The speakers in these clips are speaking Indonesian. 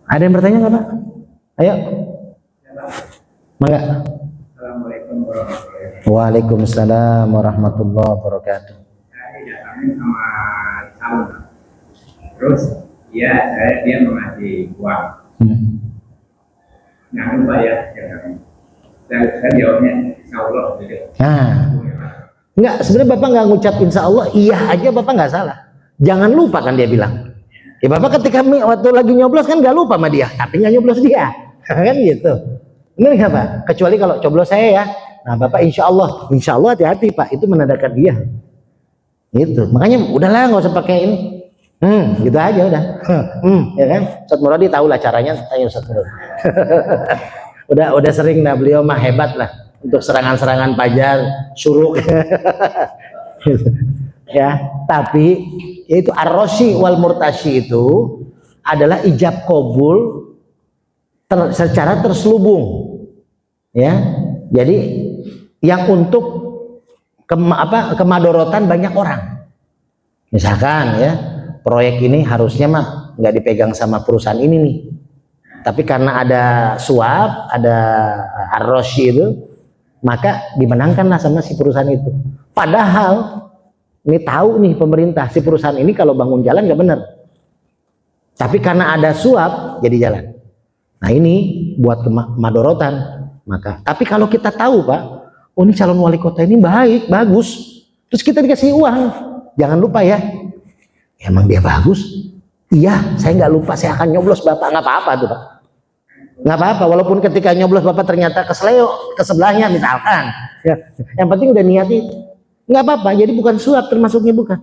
Ada yang bertanya nggak Pak? Ayo. Mangga. Assalamualaikum warahmatullahi wabarakatuh. Waalaikumsalam warahmatullahi wabarakatuh. Saya datangin sama calon. Terus dia mengasih uang. Jangan lupa ya, saya jawabnya insya Allah. Nah, enggak, sebenarnya Bapak nggak ngucap insya Allah, iya aja Bapak nggak salah. Jangan lupa kan dia bilang. Ya Bapak ketika waktu lagi nyoblos kan nggak lupa sama dia, tapi nggak nyoblos dia, kan gitu. Ini nggak Pak? Kecuali kalau coblos saya ya. Nah Bapak insya Allah hati-hati Pak, itu menandakan dia. Gitu. Makanya udahlah nggak usah pakai ini. Gitu aja udah. Ya kan? Ustadz Muradi tahu lah caranya, tanya Ustadz Muradi. udah sering dah, beliau mah hebat lah untuk serangan-serangan pajar, suruk. Ya, tapi yaitu ar-roshi wal murtashi itu adalah ijab kabul secara terselubung. Ya. Jadi yang untuk kemadorotan banyak orang. Misalkan ya, proyek ini harusnya mah nggak dipegang sama perusahaan ini nih, tapi karena ada suap, ada ar-roshi itu, maka dimenangkanlah sama si perusahaan itu. Padahal ini tahu nih pemerintah si perusahaan ini kalau bangun jalan nggak benar, tapi karena ada suap jadi jalan. Nah ini buat kemadorotan. Maka tapi kalau kita tahu Pak, oh ini calon wali kota ini baik, bagus, terus kita dikasih uang, jangan lupa ya, emang dia bagus, iya saya nggak lupa, saya akan nyoblos Bapak, nggak apa-apa tuh Pak, nggak apa-apa. Walaupun ketika nyoblos Bapak ternyata kesleo ke sebelahnya misalkan ya, yang penting udah niat itu, nggak apa-apa. Jadi bukan suap, termasuknya bukan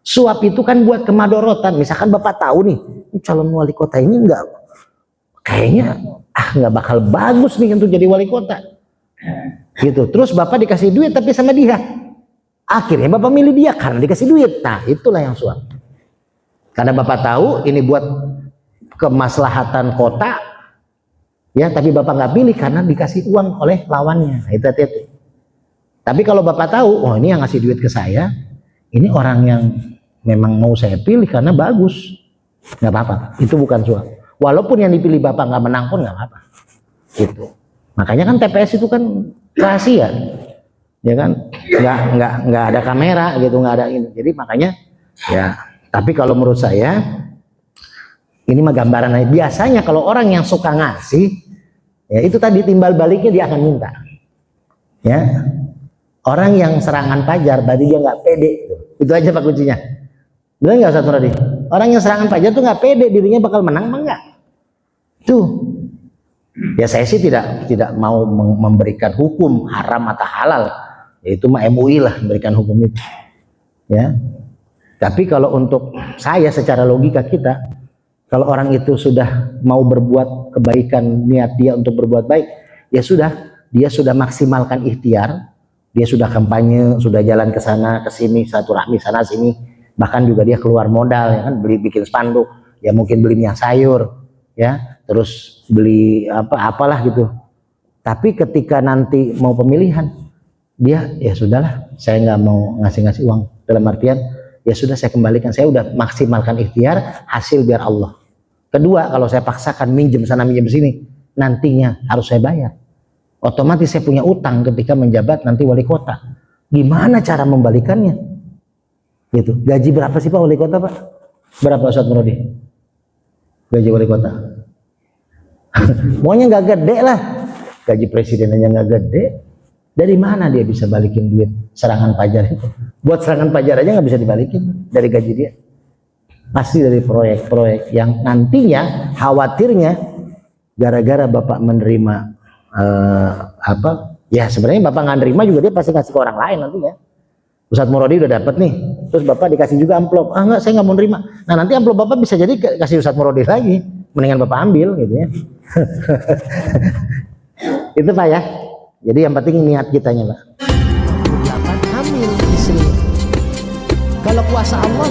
suap, itu kan buat kemadorotan. Misalkan Bapak tahu nih calon wali kota ini nggak, kayaknya nggak bakal bagus nih untuk jadi wali kota gitu, terus Bapak dikasih duit tapi sama dia, akhirnya Bapak milih dia karena dikasih duit. Nah itulah yang suap, karena Bapak tahu ini buat kemaslahatan kota ya, tapi Bapak nggak pilih karena dikasih uang oleh lawannya. Nah, itu. Tapi kalau Bapak tahu, oh ini yang ngasih duit ke saya, ini orang yang memang mau saya pilih karena bagus, nggak apa-apa, itu bukan suap. Walaupun yang dipilih Bapak nggak menang pun nggak apa-apa, gitu. Makanya kan TPS itu kan rahasia, ya kan, nggak ada kamera gitu, nggak ada ini. Jadi makanya ya. Tapi kalau menurut saya ini mah gambaran aja. Biasanya kalau orang yang suka ngasih, ya itu tadi timbal baliknya dia akan minta. Ya, orang yang serangan pajar berarti dia nggak pede. Itu aja Pak kuncinya. Benar nggak Ustadz Muradi? Orang yang serangan pajar tuh nggak pede dirinya bakal menang, enggak? Tuh. Ya saya sih tidak mau memberikan hukum haram atau halal. Ya, itu mah MUI lah memberikan hukum itu. Ya. Tapi kalau untuk saya secara logika kita, kalau orang itu sudah mau berbuat kebaikan, niat dia untuk berbuat baik, ya sudah, dia sudah maksimalkan ikhtiar, dia sudah kampanye, sudah jalan ke sana ke sini, silaturahmi sana sini, bahkan juga dia keluar modal ya kan, bikin spanduk, ya mungkin beli minyak sayur, ya, terus beli apalah gitu. Tapi ketika nanti mau pemilihan, dia ya sudahlah, saya nggak mau ngasih uang, dalam artian ya sudah saya kembalikan, saya udah maksimalkan ikhtiar, hasil biar Allah. Kedua, kalau saya paksakan minjem sana minjem sini, nantinya harus saya bayar. Otomatis saya punya utang ketika menjabat nanti wali kota. Gimana cara membalikannya? Gitu. Gaji berapa sih Pak wali kota Pak? Berapa Ustadz Muradi? Gaji wali kota? Maunya nggak gede lah. Gaji presiden aja nggak gede. Dari mana dia bisa balikin duit serangan pajar itu? Buat serangan pajar aja nggak bisa dibalikin dari gaji dia. Pasti dari proyek-proyek yang nantinya khawatirnya gara-gara Bapak menerima ya sebenarnya Bapak nggak nerima juga dia pasti kasih ke orang lain nantinya. Ustadz Muradi udah dapat nih, terus Bapak dikasih juga amplop, enggak saya nggak mau nerima. Nah nanti amplop Bapak bisa jadi kasih Ustadz Muradi lagi, mendingan Bapak ambil gitu ya. Itu Pak ya. Jadi yang penting niat kitanya Pak. 8 hamil istri. Kalau kuasa Allah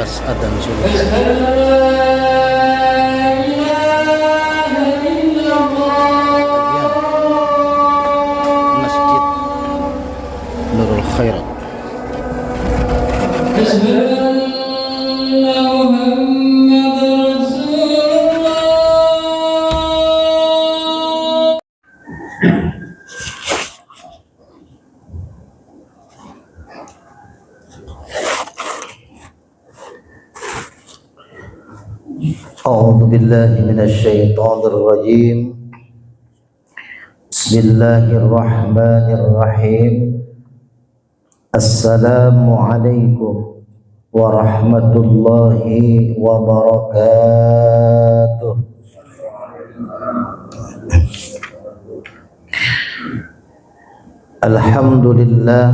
pas adzan subuh. Masjid Nurul Khairat. أعوذ بالله من الشيطان الرجيم. بسم الله الرحمن الرحيم. السلام عليكم ورحمة الله وبركاته. الحمد لله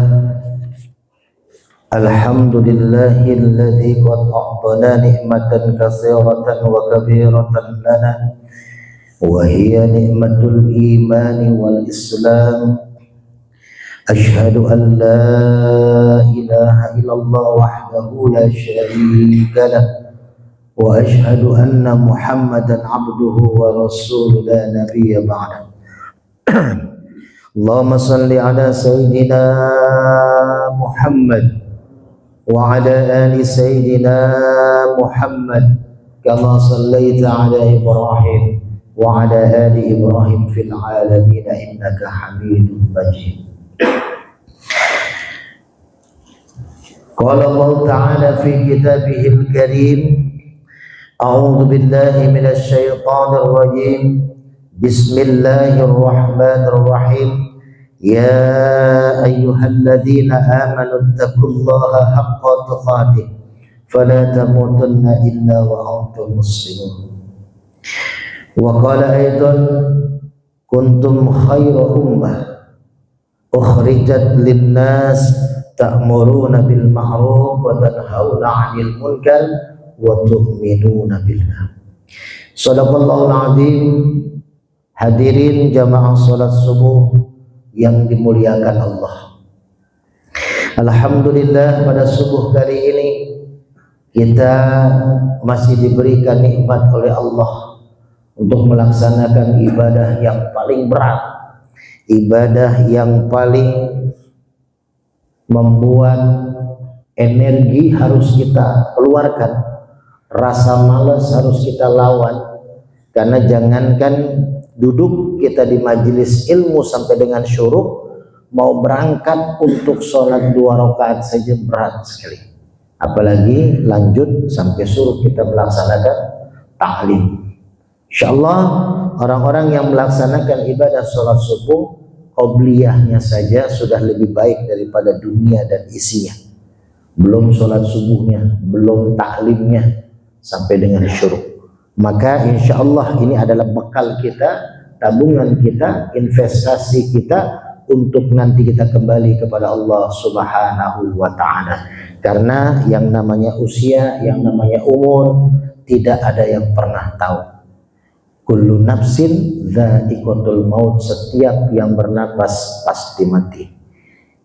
الحمد لله الذي قد أعطانا نعمة كثيرة وكبيرة لنا، وهي نعمة الإيمان والإسلام. أشهد أن لا إله إلا الله وحده لا شريك له، وأشهد أن محمدا عبده ورسوله لا نبي بعده. اللهم صل على سيدنا محمد وعلى آل سيدنا محمد كما صليت على إبراهيم وعلى آل إبراهيم في العالمين إنك حميد مجيد. قال الله تعالى في كتابه الكريم: أعوذ بالله من الشيطان الرجيم. بسم الله الرحمن الرحيم. يا أيها الذين آمنوا اتقوا الله حق تقاته فلا تموتن إلا وأنتم مسلمون. وقال أيضا: كنتم خير أمة أخرجت للناس تأمرون بالمعروف وتنهون عن المنكر وتؤمنون بالله. Shadaqallahul azim. Hadirin jamaah salat subuh yang dimuliakan Allah. Alhamdulillah, pada subuh kali ini kita masih diberikan nikmat oleh Allah untuk melaksanakan ibadah yang paling berat, ibadah yang paling membuat energi harus kita keluarkan, rasa malas harus kita lawan. Karena jangankan duduk kita di majelis ilmu sampai dengan syuruk, mau berangkat untuk sholat 2 rakaat saja berat sekali, apalagi lanjut sampai syuruk kita melaksanakan ta'lim. Insyaallah orang-orang yang melaksanakan ibadah sholat subuh, qobliyahnya saja sudah lebih baik daripada dunia dan isinya. Belum sholat subuhnya, belum ta'limnya sampai dengan syuruk. Maka insya Allah ini adalah bekal kita, tabungan kita, investasi kita untuk nanti kita kembali kepada Allah Subhanahu wa Ta'ala. Karena yang namanya usia, yang namanya umur, tidak ada yang pernah tahu. Kullu nafsin dha'iqatul maut, setiap yang bernapas pasti mati.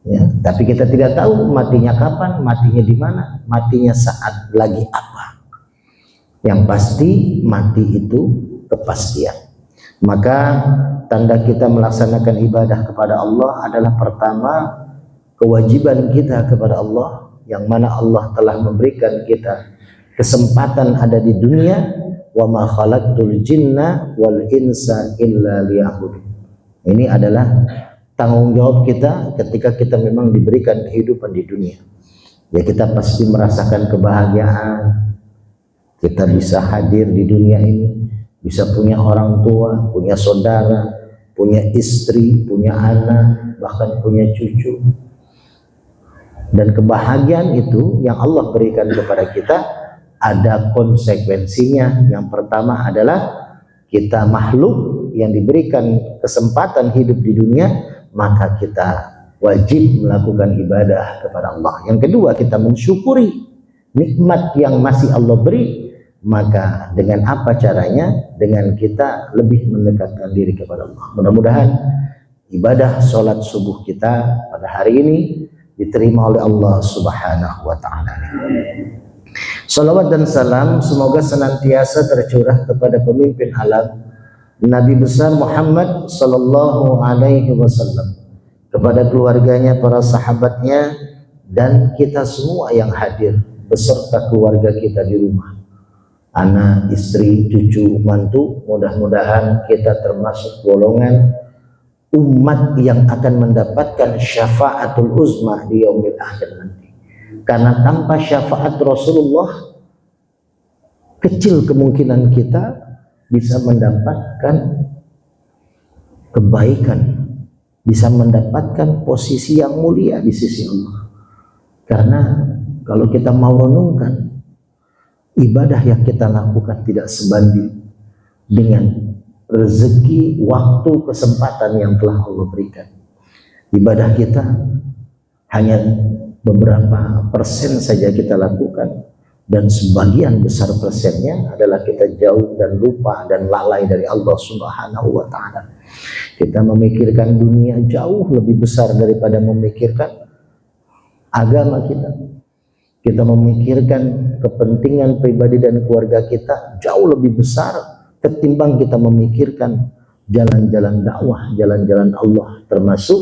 Ya, tapi kita tidak tahu matinya kapan, matinya di mana, matinya saat lagi apa. Yang pasti mati itu kepastian. Maka tanda kita melaksanakan ibadah kepada Allah adalah pertama, kewajiban kita kepada Allah, yang mana Allah telah memberikan kita kesempatan ada di dunia. Wa ma khalaqtul jinna wal insa illa liya'budun. Ini adalah tanggung jawab kita ketika kita memang diberikan kehidupan di dunia. Ya, kita pasti merasakan kebahagiaan. Kita bisa hadir di dunia ini, bisa punya orang tua, punya saudara, punya istri, punya anak, bahkan punya cucu. Dan kebahagiaan itu yang Allah berikan kepada kita ada konsekuensinya. Yang pertama adalah kita makhluk yang diberikan kesempatan hidup di dunia, maka kita wajib melakukan ibadah kepada Allah. Yang kedua, kita mensyukuri nikmat yang masih Allah beri. Maka dengan apa caranya? Dengan kita lebih mendekatkan diri kepada Allah. Mudah-mudahan ibadah sholat subuh kita pada hari ini diterima oleh Allah Subhanahu wa Ta'ala. Salawat dan salam semoga senantiasa tercurah kepada pemimpin alam Nabi besar Muhammad sallallahu alaihi wasallam, kepada keluarganya, para sahabatnya, dan kita semua yang hadir beserta keluarga kita di rumah, anak, istri, cucu, mantu. Mudah-mudahan kita termasuk golongan umat yang akan mendapatkan syafaatul uzma di yaumil akhir nanti. Karena tanpa syafaat Rasulullah, kecil kemungkinan kita bisa mendapatkan kebaikan, bisa mendapatkan posisi yang mulia di sisi Allah. Karena kalau kita mau renungkan, ibadah yang kita lakukan tidak sebanding dengan rezeki, waktu, kesempatan yang telah Allah berikan. Ibadah kita hanya beberapa persen saja kita lakukan, dan sebagian besar persennya adalah kita jauh dan lupa dan lalai dari Allah Subhanahu wa Ta'ala. Kita memikirkan dunia jauh lebih besar daripada memikirkan agama kita. Kita memikirkan kepentingan pribadi dan keluarga kita jauh lebih besar ketimbang kita memikirkan jalan-jalan dakwah, jalan-jalan Allah, termasuk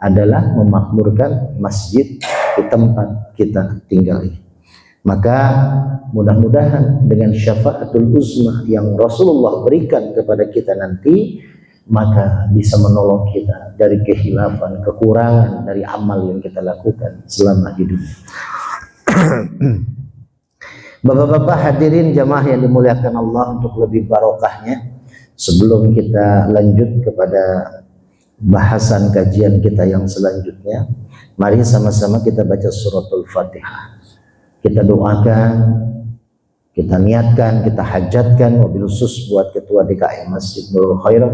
adalah memakmurkan masjid di tempat kita tinggal ini. Maka mudah-mudahan dengan syafaatul uzma yang Rasulullah berikan kepada kita nanti, maka bisa menolong kita dari kehilafan, kekurangan dari amal yang kita lakukan selama hidup. Bapak-bapak hadirin jamaah yang dimuliakan Allah, untuk lebih barokahnya, sebelum kita lanjut kepada bahasan kajian kita yang selanjutnya, mari sama-sama kita baca suratul Fatihah. Kita doakan, kita niatkan, kita hajatkan, wabil khusus buat Ketua DKM Masjid Nurul Khairat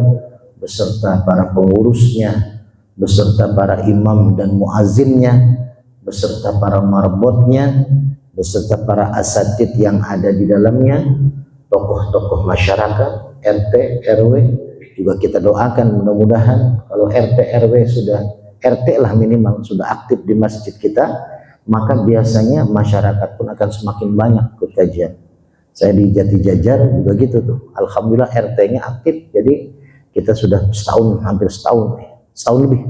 beserta para pengurusnya, beserta para imam dan muazzinnya, beserta para marbotnya, beserta para asatid yang ada di dalamnya, tokoh-tokoh masyarakat, RT, RW, juga kita doakan mudah-mudahan kalau RT, RW sudah, RT lah minimal, sudah aktif di masjid kita, maka biasanya masyarakat pun akan semakin banyak ikut kajian. Saya di Jati Jajar juga gitu tuh, alhamdulillah RT-nya aktif, jadi kita sudah setahun, hampir setahun lebih,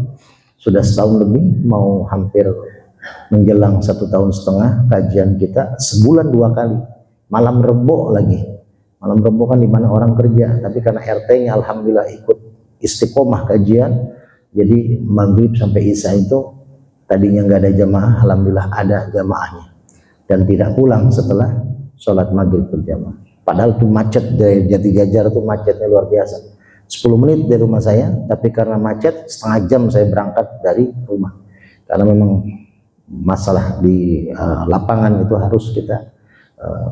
sudah setahun lebih, mau hampir menjelang 1,5 tahun kajian kita sebulan 2 kali, malam Rebo lagi. Malam Rebo kan di mana orang kerja, tapi karena RT-nya alhamdulillah ikut istiqomah kajian, jadi maghrib sampai isya itu tadinya nggak ada jamaah, alhamdulillah ada jamaahnya, dan tidak pulang setelah sholat maghrib berjamaah. Padahal tuh macet dari Jati Jajar tuh macetnya luar biasa, 10 menit dari rumah saya, tapi karena macet setengah jam saya berangkat dari rumah, karena memang masalah di lapangan itu harus kita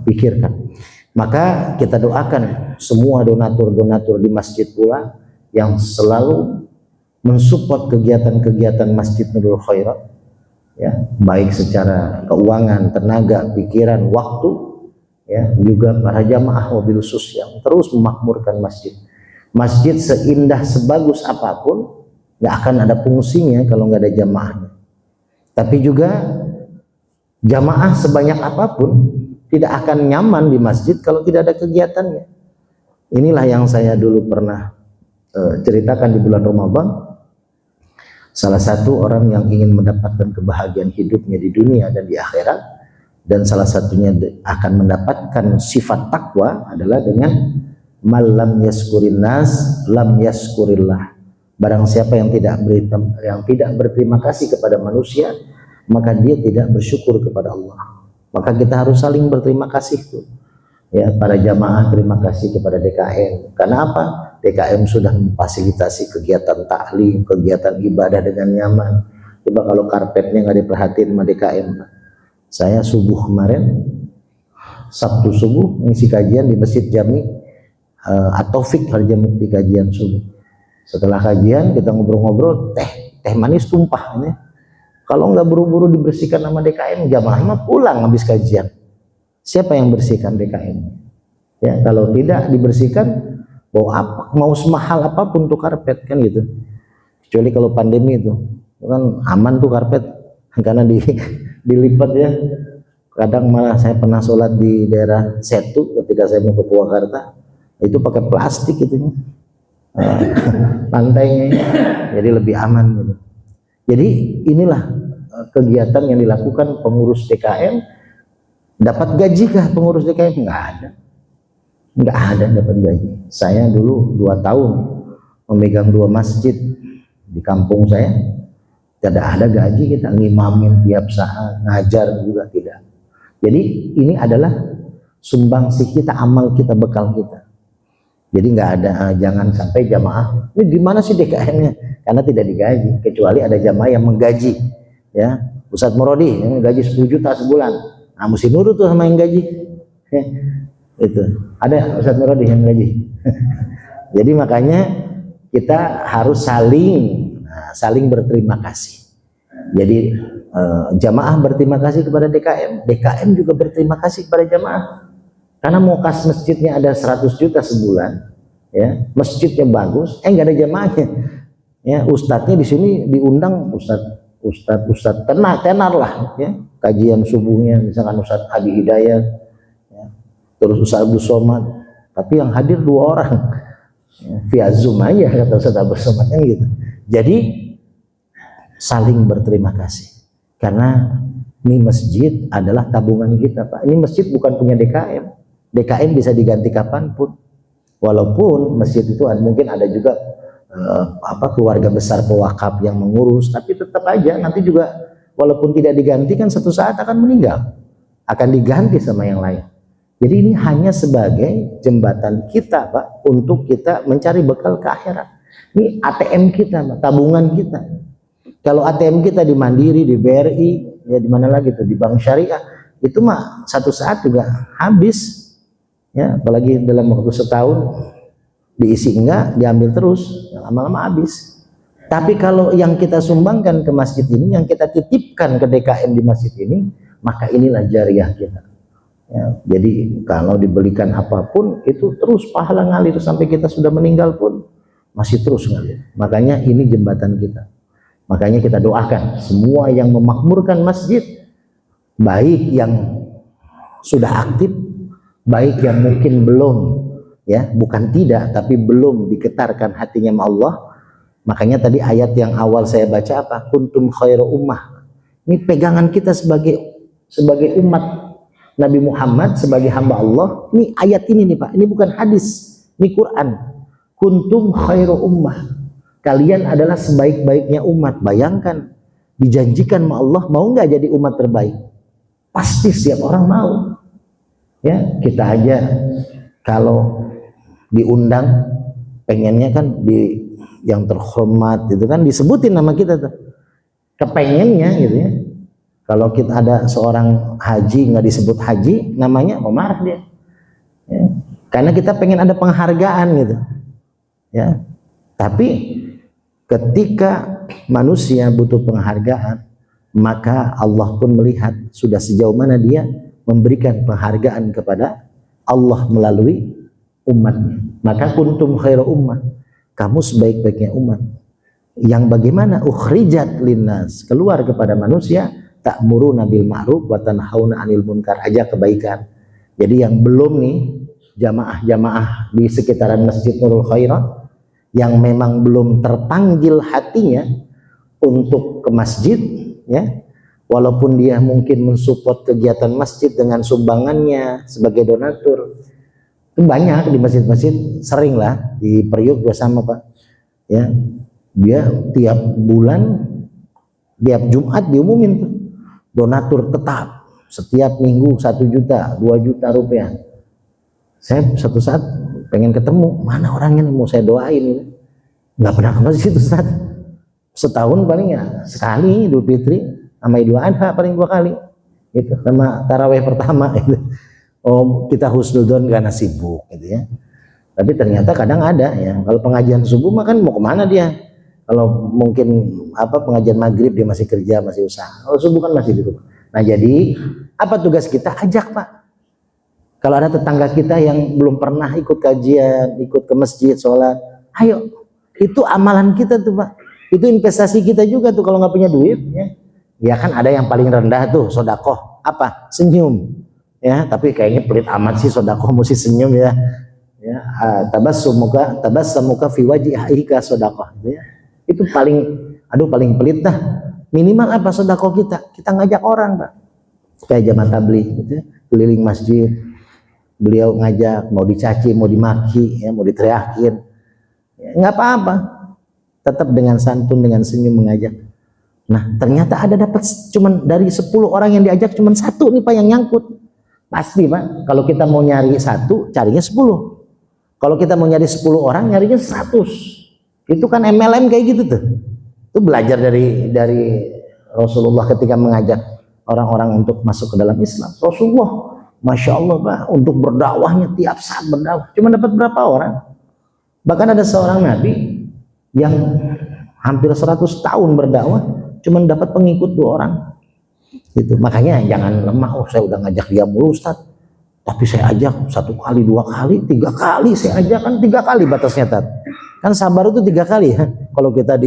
pikirkan. Maka kita doakan semua donatur-donatur di masjid pula yang selalu mensupport kegiatan-kegiatan Masjid Nurul Khairat, ya, baik secara keuangan, tenaga, pikiran, waktu, ya, juga para jamaah wabil khusus yang terus memakmurkan masjid. Masjid seindah sebagus apapun nggak akan ada fungsinya kalau nggak ada jamaahnya. Tapi juga jamaah sebanyak apapun tidak akan nyaman di masjid kalau tidak ada kegiatannya. Inilah yang saya dulu pernah ceritakan di bulan Ramadan. Salah satu orang yang ingin mendapatkan kebahagiaan hidupnya di dunia dan di akhirat, dan salah satunya akan mendapatkan sifat takwa adalah dengan malam yaskurin nas lam yaskurillah. Barang siapa yang tidak berterima kasih kepada manusia, maka dia tidak bersyukur kepada Allah. Maka kita harus saling berterima kasih tuh. Ya, para jamaah terima kasih kepada DKM. Karena apa? DKM sudah memfasilitasi kegiatan taklim, kegiatan ibadah dengan nyaman. Coba kalau karpetnya nggak diperhatiin sama DKM. Saya subuh kemarin, Sabtu subuh ngisi kajian di Masjid Jami At-Taufik Harjamukti kajian subuh. Setelah kajian kita ngobrol-ngobrol, teh manis tumpah ini. Kalau nggak buru-buru dibersihkan sama DKM, jamaahnya pulang habis kajian. Siapa yang bersihkan DKM? Ya, kalau tidak dibersihkan, mau semahal apapun tuh karpet kan gitu. Kecuali kalau pandemi itu kan aman tuh karpet karena dilipat ya. Kadang malah saya pernah sholat di daerah Setu ketika saya mau ke Purwakarta, itu pakai plastik itunya, lantainya, jadi lebih aman gitu. Jadi inilah kegiatan yang dilakukan pengurus DKM. Dapat gaji kah pengurus DKM? Nggak ada dapat gaji. Saya dulu 2 tahun memegang 2 masjid di kampung saya, tidak ada gaji, kita ngimamin tiap saat, ngajar juga tidak. Jadi ini adalah sumbangsih kita, amal kita, bekal kita. Jadi nggak ada, jangan sampai jamaah ini gimana sih DKM-nya, karena tidak digaji, kecuali ada jamaah yang menggaji, ya. Ustadz Murodi yang gaji 10 juta sebulan, nah mesti nurut tuh sama yang gaji. Itu ada Ustadz Murodi yang gaji. Jadi makanya kita harus saling berterima kasih. Jadi jamaah berterima kasih kepada DKM, DKM juga berterima kasih kepada jamaah. Karena mau kas masjidnya ada 100 juta sebulan, ya, masjidnya bagus, nggak ada jamaahnya, ya. Ustadznya di sini diundang ustadz tenar lah, ya, kajian subuhnya, misalkan Ustadz Adi Hidayat, ya, terus Ustadz Abdul Somad, tapi yang hadir 2 orang, ya, via Zoom aja kata Ustadz Abdul Somad kan gitu. Jadi saling berterima kasih, karena ini masjid adalah tabungan kita, Pak. Ini masjid bukan punya DKM. DKM bisa diganti kapanpun, walaupun masjid itu mungkin ada juga keluarga besar pewakaf yang mengurus, tapi tetap aja nanti juga walaupun tidak diganti kan suatu saat akan meninggal, akan diganti sama yang lain. Jadi ini hanya sebagai jembatan kita, Pak, untuk kita mencari bekal ke akhirat. Ini ATM kita, Pak, tabungan kita. Kalau ATM kita di Mandiri, di BRI, ya di mana lagi tuh, di Bank Syariah, itu mah satu saat juga habis. Ya, apalagi dalam waktu setahun diisi enggak, diambil terus, lama-lama habis. Tapi kalau yang kita sumbangkan ke masjid ini, yang kita titipkan ke DKM di masjid ini, maka inilah jariah kita. Ya, jadi kalau dibelikan apapun itu terus pahala ngalir sampai kita sudah meninggal pun masih terus ngalir. Makanya ini jembatan kita. Makanya kita doakan semua yang memakmurkan masjid, baik yang sudah aktif, baik yang mungkin belum, ya, bukan tidak, tapi belum diketarkan hatinya sama Allah. Makanya tadi ayat yang awal saya baca apa? Kuntum khairu ummah. Ini pegangan kita sebagai umat Nabi Muhammad, sebagai hamba Allah. Ini ayat ini nih, Pak. Ini bukan hadis, ini Quran. Kuntum khairu ummah. Kalian adalah sebaik-baiknya umat. Bayangkan, dijanjikan sama Allah, mau nggak jadi umat terbaik? Pasti setiap orang mau. Ya, kita aja kalau diundang pengennya kan di yang terhormat itu kan disebutin nama kita tuh, kepengennya gitu ya. Kalau kita ada seorang haji nggak disebut haji, namanya marah dia, ya. Karena kita pengen ada penghargaan gitu, ya. Tapi ketika manusia butuh penghargaan, maka Allah pun melihat sudah sejauh mana dia memberikan penghargaan kepada Allah melalui umatnya. Maka kuntum khairu ummah, kamu sebaik-baiknya umat yang bagaimana ukhrijat linnas, keluar kepada manusia, ta'muruna bil ma'ruf wa tanhauna 'anil munkar, aja kebaikan. Jadi yang belum nih jamaah-jamaah di sekitaran Masjid Nurul Khairat yang memang belum terpanggil hatinya untuk ke masjid, ya, walaupun dia mungkin mensupport kegiatan masjid dengan sumbangannya sebagai donatur, itu banyak di masjid-masjid, sering lah di Priuk juga sama, Pak, ya, dia tiap bulan, tiap Jumat diumumin tuh donatur tetap setiap minggu 1 juta, 2 juta rupiah. Saya satu saat pengen ketemu, mana orangnya nih mau saya doain ini, nggak pernah ke masjid Ustaz. Setahun paling ya sekali Idul Fitri sama Idul Adha paling 2 kali gitu, sama taraweh pertama gitu. Oh, kita husnudon karena sibuk gitu ya. Tapi ternyata kadang ada ya, kalau pengajian subuh mah kan mau kemana dia, kalau mungkin pengajian maghrib dia masih kerja, masih usaha, kalau subuh kan masih di rumah. Nah jadi apa tugas kita? Ajak, Pak. Kalau ada tetangga kita yang belum pernah ikut kajian, ikut ke masjid, sholat, ayo, itu amalan kita tuh, Pak. Itu investasi kita juga tuh kalau nggak punya duit, ya. Ya kan ada yang paling rendah tuh, sodakoh. apa? Senyum. Ya, tapi kayaknya pelit amat sih sedekah mesti senyum ya. Ya, tabassamuka fi wajhika sedekah gitu ya. Itu paling pelit dah. Minimal apa sedekah kita? Kita ngajak orang, Pak. Kayak zaman tabligh gitu ya. Keliling masjid. Beliau ngajak, mau dicaci, mau dimaki, ya, mau diteriakin. Ya, nggak apa-apa. Tetap dengan santun, dengan senyum mengajak. Nah, ternyata ada dapat cuman dari 10 orang yang diajak cuman 1 nih Pak yang nyangkut. Pasti Pak, kalau kita mau nyari 1, carinya 10. Kalau kita mau nyari 10 orang, nyarinya 100. Itu kan MLM kayak gitu tuh. Itu belajar dari Rasulullah ketika mengajak orang-orang untuk masuk ke dalam Islam. Rasulullah, Masya Allah Pak, untuk berdakwahnya tiap saat berdakwah. Cuma dapat berapa orang? Bahkan ada seorang Nabi yang hampir 100 tahun berdakwah, cuma dapat pengikut 2 orang. Gitu. Makanya jangan lemah, oh saya udah ngajak dia mulu Ustaz, tapi saya ajak 1 kali, 2 kali, 3 kali saya ajak, kan 3 kali batasnya Tat. Kan sabar itu 3 kali ya. Kalau kita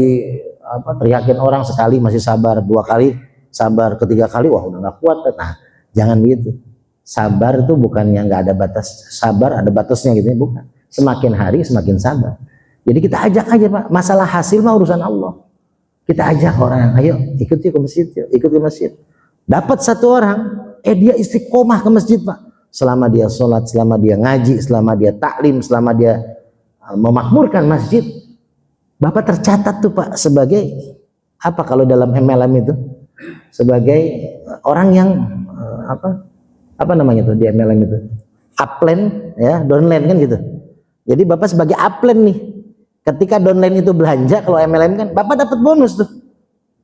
teriakin orang sekali masih sabar, 2 kali sabar, ketiga kali wah udah nggak kuat. Nah jangan begitu. Sabar itu bukannya nggak ada batas, sabar ada batasnya gitu ya, bukan. Semakin hari semakin sabar. Jadi kita ajak aja Pak, masalah hasil mah urusan Allah. Kita ajak orang, ayo ikut yuk ke masjid, ikut ke masjid. Dapat 1 orang, dia istiqomah ke masjid Pak. Selama dia sholat, selama dia ngaji, selama dia taklim, selama dia memakmurkan masjid, Bapak tercatat tuh Pak sebagai apa kalau dalam MLM itu? Sebagai orang yang apa namanya tuh di MLM itu? Upline ya, downline kan gitu. Jadi Bapak sebagai upline nih. Ketika downline itu belanja, kalau MLM kan Bapak dapat bonus tuh.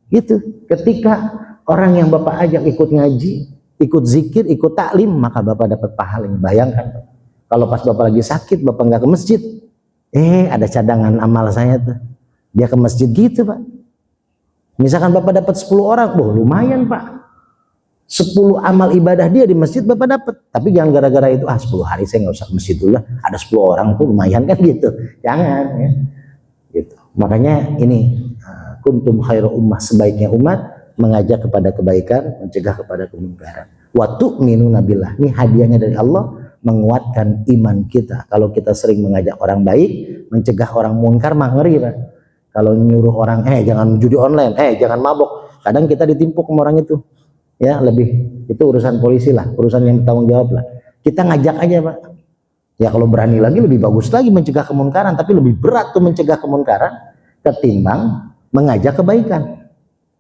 Gitu. Ketika orang yang Bapak ajak ikut ngaji, ikut zikir, ikut taklim, maka Bapak dapat pahala. Bayangkan, kalau pas Bapak lagi sakit, Bapak nggak ke masjid, ada cadangan amal saya tuh. Dia ke masjid gitu Pak. Misalkan Bapak dapat 10 orang, lumayan Pak. 10 amal ibadah dia di masjid Bapak dapat. Tapi jangan gara-gara itu 10 hari saya nggak usah ke masjid dulu lah. Ada 10 orang tuh lumayan kan gitu. Jangan ya. Gitu. Makanya ini kuntum khairu ummah, sebaiknya umat mengajak kepada kebaikan, mencegah kepada kemungkaran. Wa tu'minuna billah. Ini hadiahnya dari Allah, menguatkan iman kita. Kalau kita sering mengajak orang baik, mencegah orang mungkar, mah ngeri Pak. Kalau nyuruh orang jangan judi online, jangan mabok. Kadang kita ditimpuk sama orang itu. Ya, lebih itu urusan polisi lah, urusan yang bertanggung jawab lah. Kita ngajak aja Pak. Ya kalau berani lagi lebih bagus lagi mencegah kemungkaran, tapi lebih berat tuh mencegah kemungkaran ketimbang mengajak kebaikan.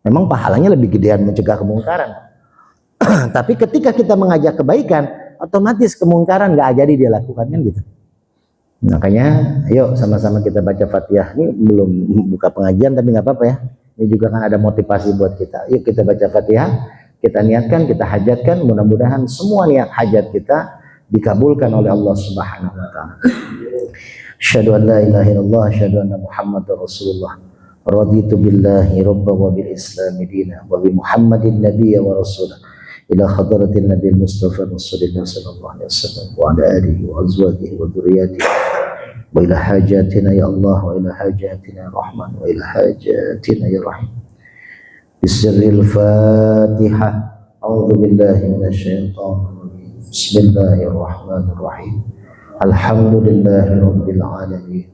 Memang pahalanya lebih gedean mencegah kemungkaran. Tapi ketika kita mengajak kebaikan, otomatis kemungkaran nggak jadi dia lakukan kan gitu. Makanya ayo sama-sama kita baca Fatihah. Ini belum buka pengajian tapi nggak apa-apa ya. Ini juga kan ada motivasi buat kita. Yuk kita baca Fatihah, kita niatkan, kita hajatkan, mudah-mudahan semua niat hajat kita dikabulkan oleh Allah Subhanahu wa taala. Asyhadu an la ilaha illallah, asyhadu anna Muhammadar Rasulullah. Raditu billahi rabban wa bil Islam dinan wa bi Muhammadin nabiyyan wa rasulah. Ila hadratin Nabi Mustafa Rasulullah sallallahu alaihi wasallam wa ala alihi wa azwajihi wa dzurriyyatihi. Wa ila hajatina ya Allah, wa ila hajatina Rahman, wa ila hajatina ya Rahim. Bismillahil Fatihah. A'udzu billahi minasyaitonir rajim. Bismillahirrahmanirrahim. Alhamdulillahi rabbil alamin.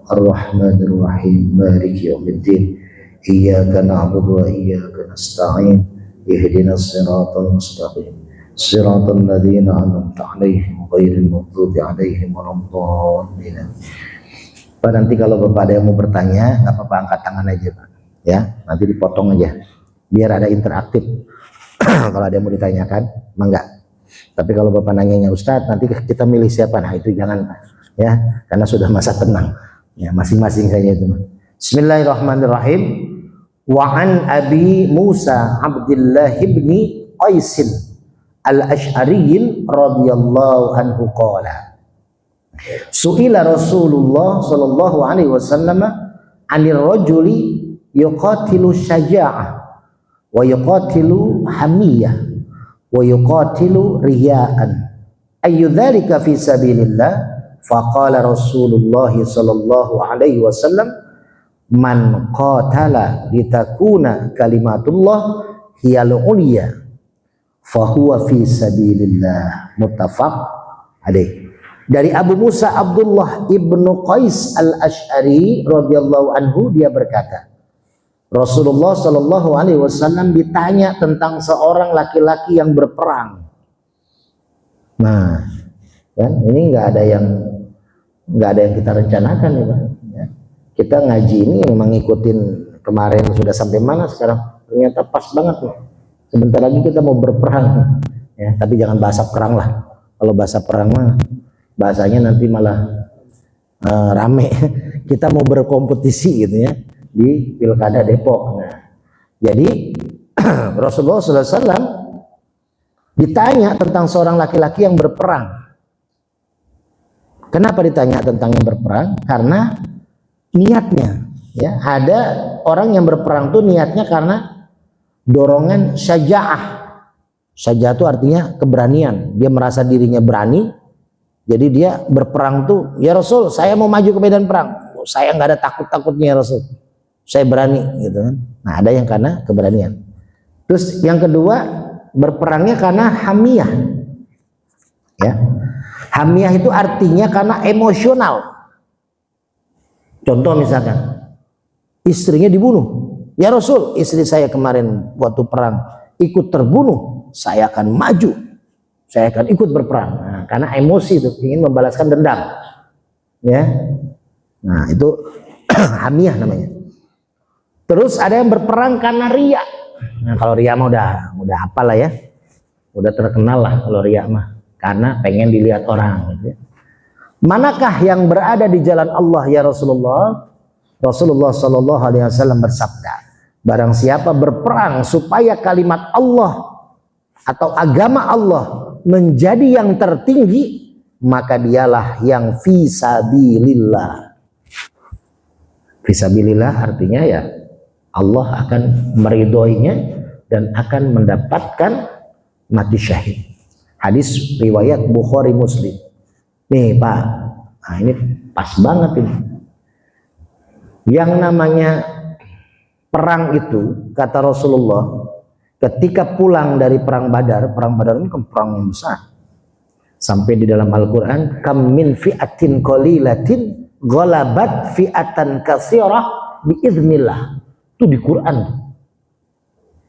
Ar-Rahmanir Rahim. Maliki yaumiddin. Iyyaka na'budu wa iyyaka nasta'in. Ihdinas siratal mustaqim. Siratal ladzina an'amta 'alaihim ghairil maghdubi 'alaihim waladdallin. Pak, nanti kalau Bapak ada yang mau bertanya, nggak apa-apa angkat tangan aja Pak. Ya, nanti dipotong aja. Biar ada interaktif. Kalau ada yang mau ditanyakan, mangga. Tapi kalau Bapak nanyanya Ustadz, nanti kita milih siapa? Nah itu jangan ya, karena sudah masa tenang. Ya masing-masing saja itu. Bismillahirrahmanirrahim. Wa an Abi Musa Abdullah ibni Qais al-Asy'ari radhiyallahu anhu qala. Su'ila Rasulullah sallallahu alaihi wasallam 'anil rajuli yuqatilu syaja'ah wa yuqatilu hamiyah wa yuqatilu riya'an ayyu dzalika fi sabilillah faqala Rasulullah sallallahu alaihi wasallam man qatala litakuna kalimatullah hiyal ulya fahuwa fi sabilillah. Muttafaq alaih. Dari Abu Musa Abdullah ibnu Qais al-Ash'ari radhiyallahu anhu, dia berkata, Rasulullah Shallallahu Alaihi Wasallam ditanya tentang seorang laki-laki yang berperang. Nah, kan ini nggak ada yang kita rencanakan ya, Pak. Ya. Kita ngaji ini memang ngikutin kemarin sudah sampai mana sekarang. Ternyata pas banget nih. Sebentar lagi kita mau berperang, ya. Tapi jangan bahasa perang lah. Kalau bahasa perang mah bahasanya nanti malah rame. Kita mau berkompetisi gitu ya di Pilkada Depok. Nah, jadi Rasulullah SAW ditanya tentang seorang laki-laki yang berperang. Kenapa ditanya tentang yang berperang? Karena niatnya, ya, ada orang yang berperang tuh niatnya karena dorongan syaja'ah. Syaja'ah itu artinya keberanian. Dia merasa dirinya berani, jadi dia berperang tuh, ya Rasul, saya mau maju ke medan perang. Saya nggak ada takut-takutnya ya Rasul. Saya berani, gitu kan. Nah, ada yang karena keberanian. Terus yang kedua, berperangnya karena hamiyah. Ya. Hamiyah itu artinya karena emosional. Contoh misalkan, istrinya dibunuh. Ya Rasul, istri saya kemarin waktu perang ikut terbunuh, saya akan maju. Saya akan ikut berperang. Nah, karena emosi itu, ingin membalaskan dendam. Ya. Nah, itu hamiyah namanya. Terus ada yang berperang karena riya. Nah, kalau riya mah udah apalah ya. Udah terkenal lah kalau riya mah. Karena pengen dilihat orang gitu ya. Manakah yang berada di jalan Allah ya Rasulullah? Rasulullah Shallallahu Alaihi Wasallam bersabda, barang siapa berperang supaya kalimat Allah atau agama Allah menjadi yang tertinggi, maka dialah yang fisabilillah. Fisabilillah artinya ya Allah akan meridhoinya dan akan mendapatkan mati syahid. Hadis riwayat Bukhari Muslim. Nih Pak, nah ini pas banget ini. Yang namanya perang itu, kata Rasulullah, ketika pulang dari perang Badar ini kan perang yang besar. Sampai di dalam Al-Quran, kam min fi'atin qalilatin ghalabat fi'atan katsirah biiznillah. Itu di Quran.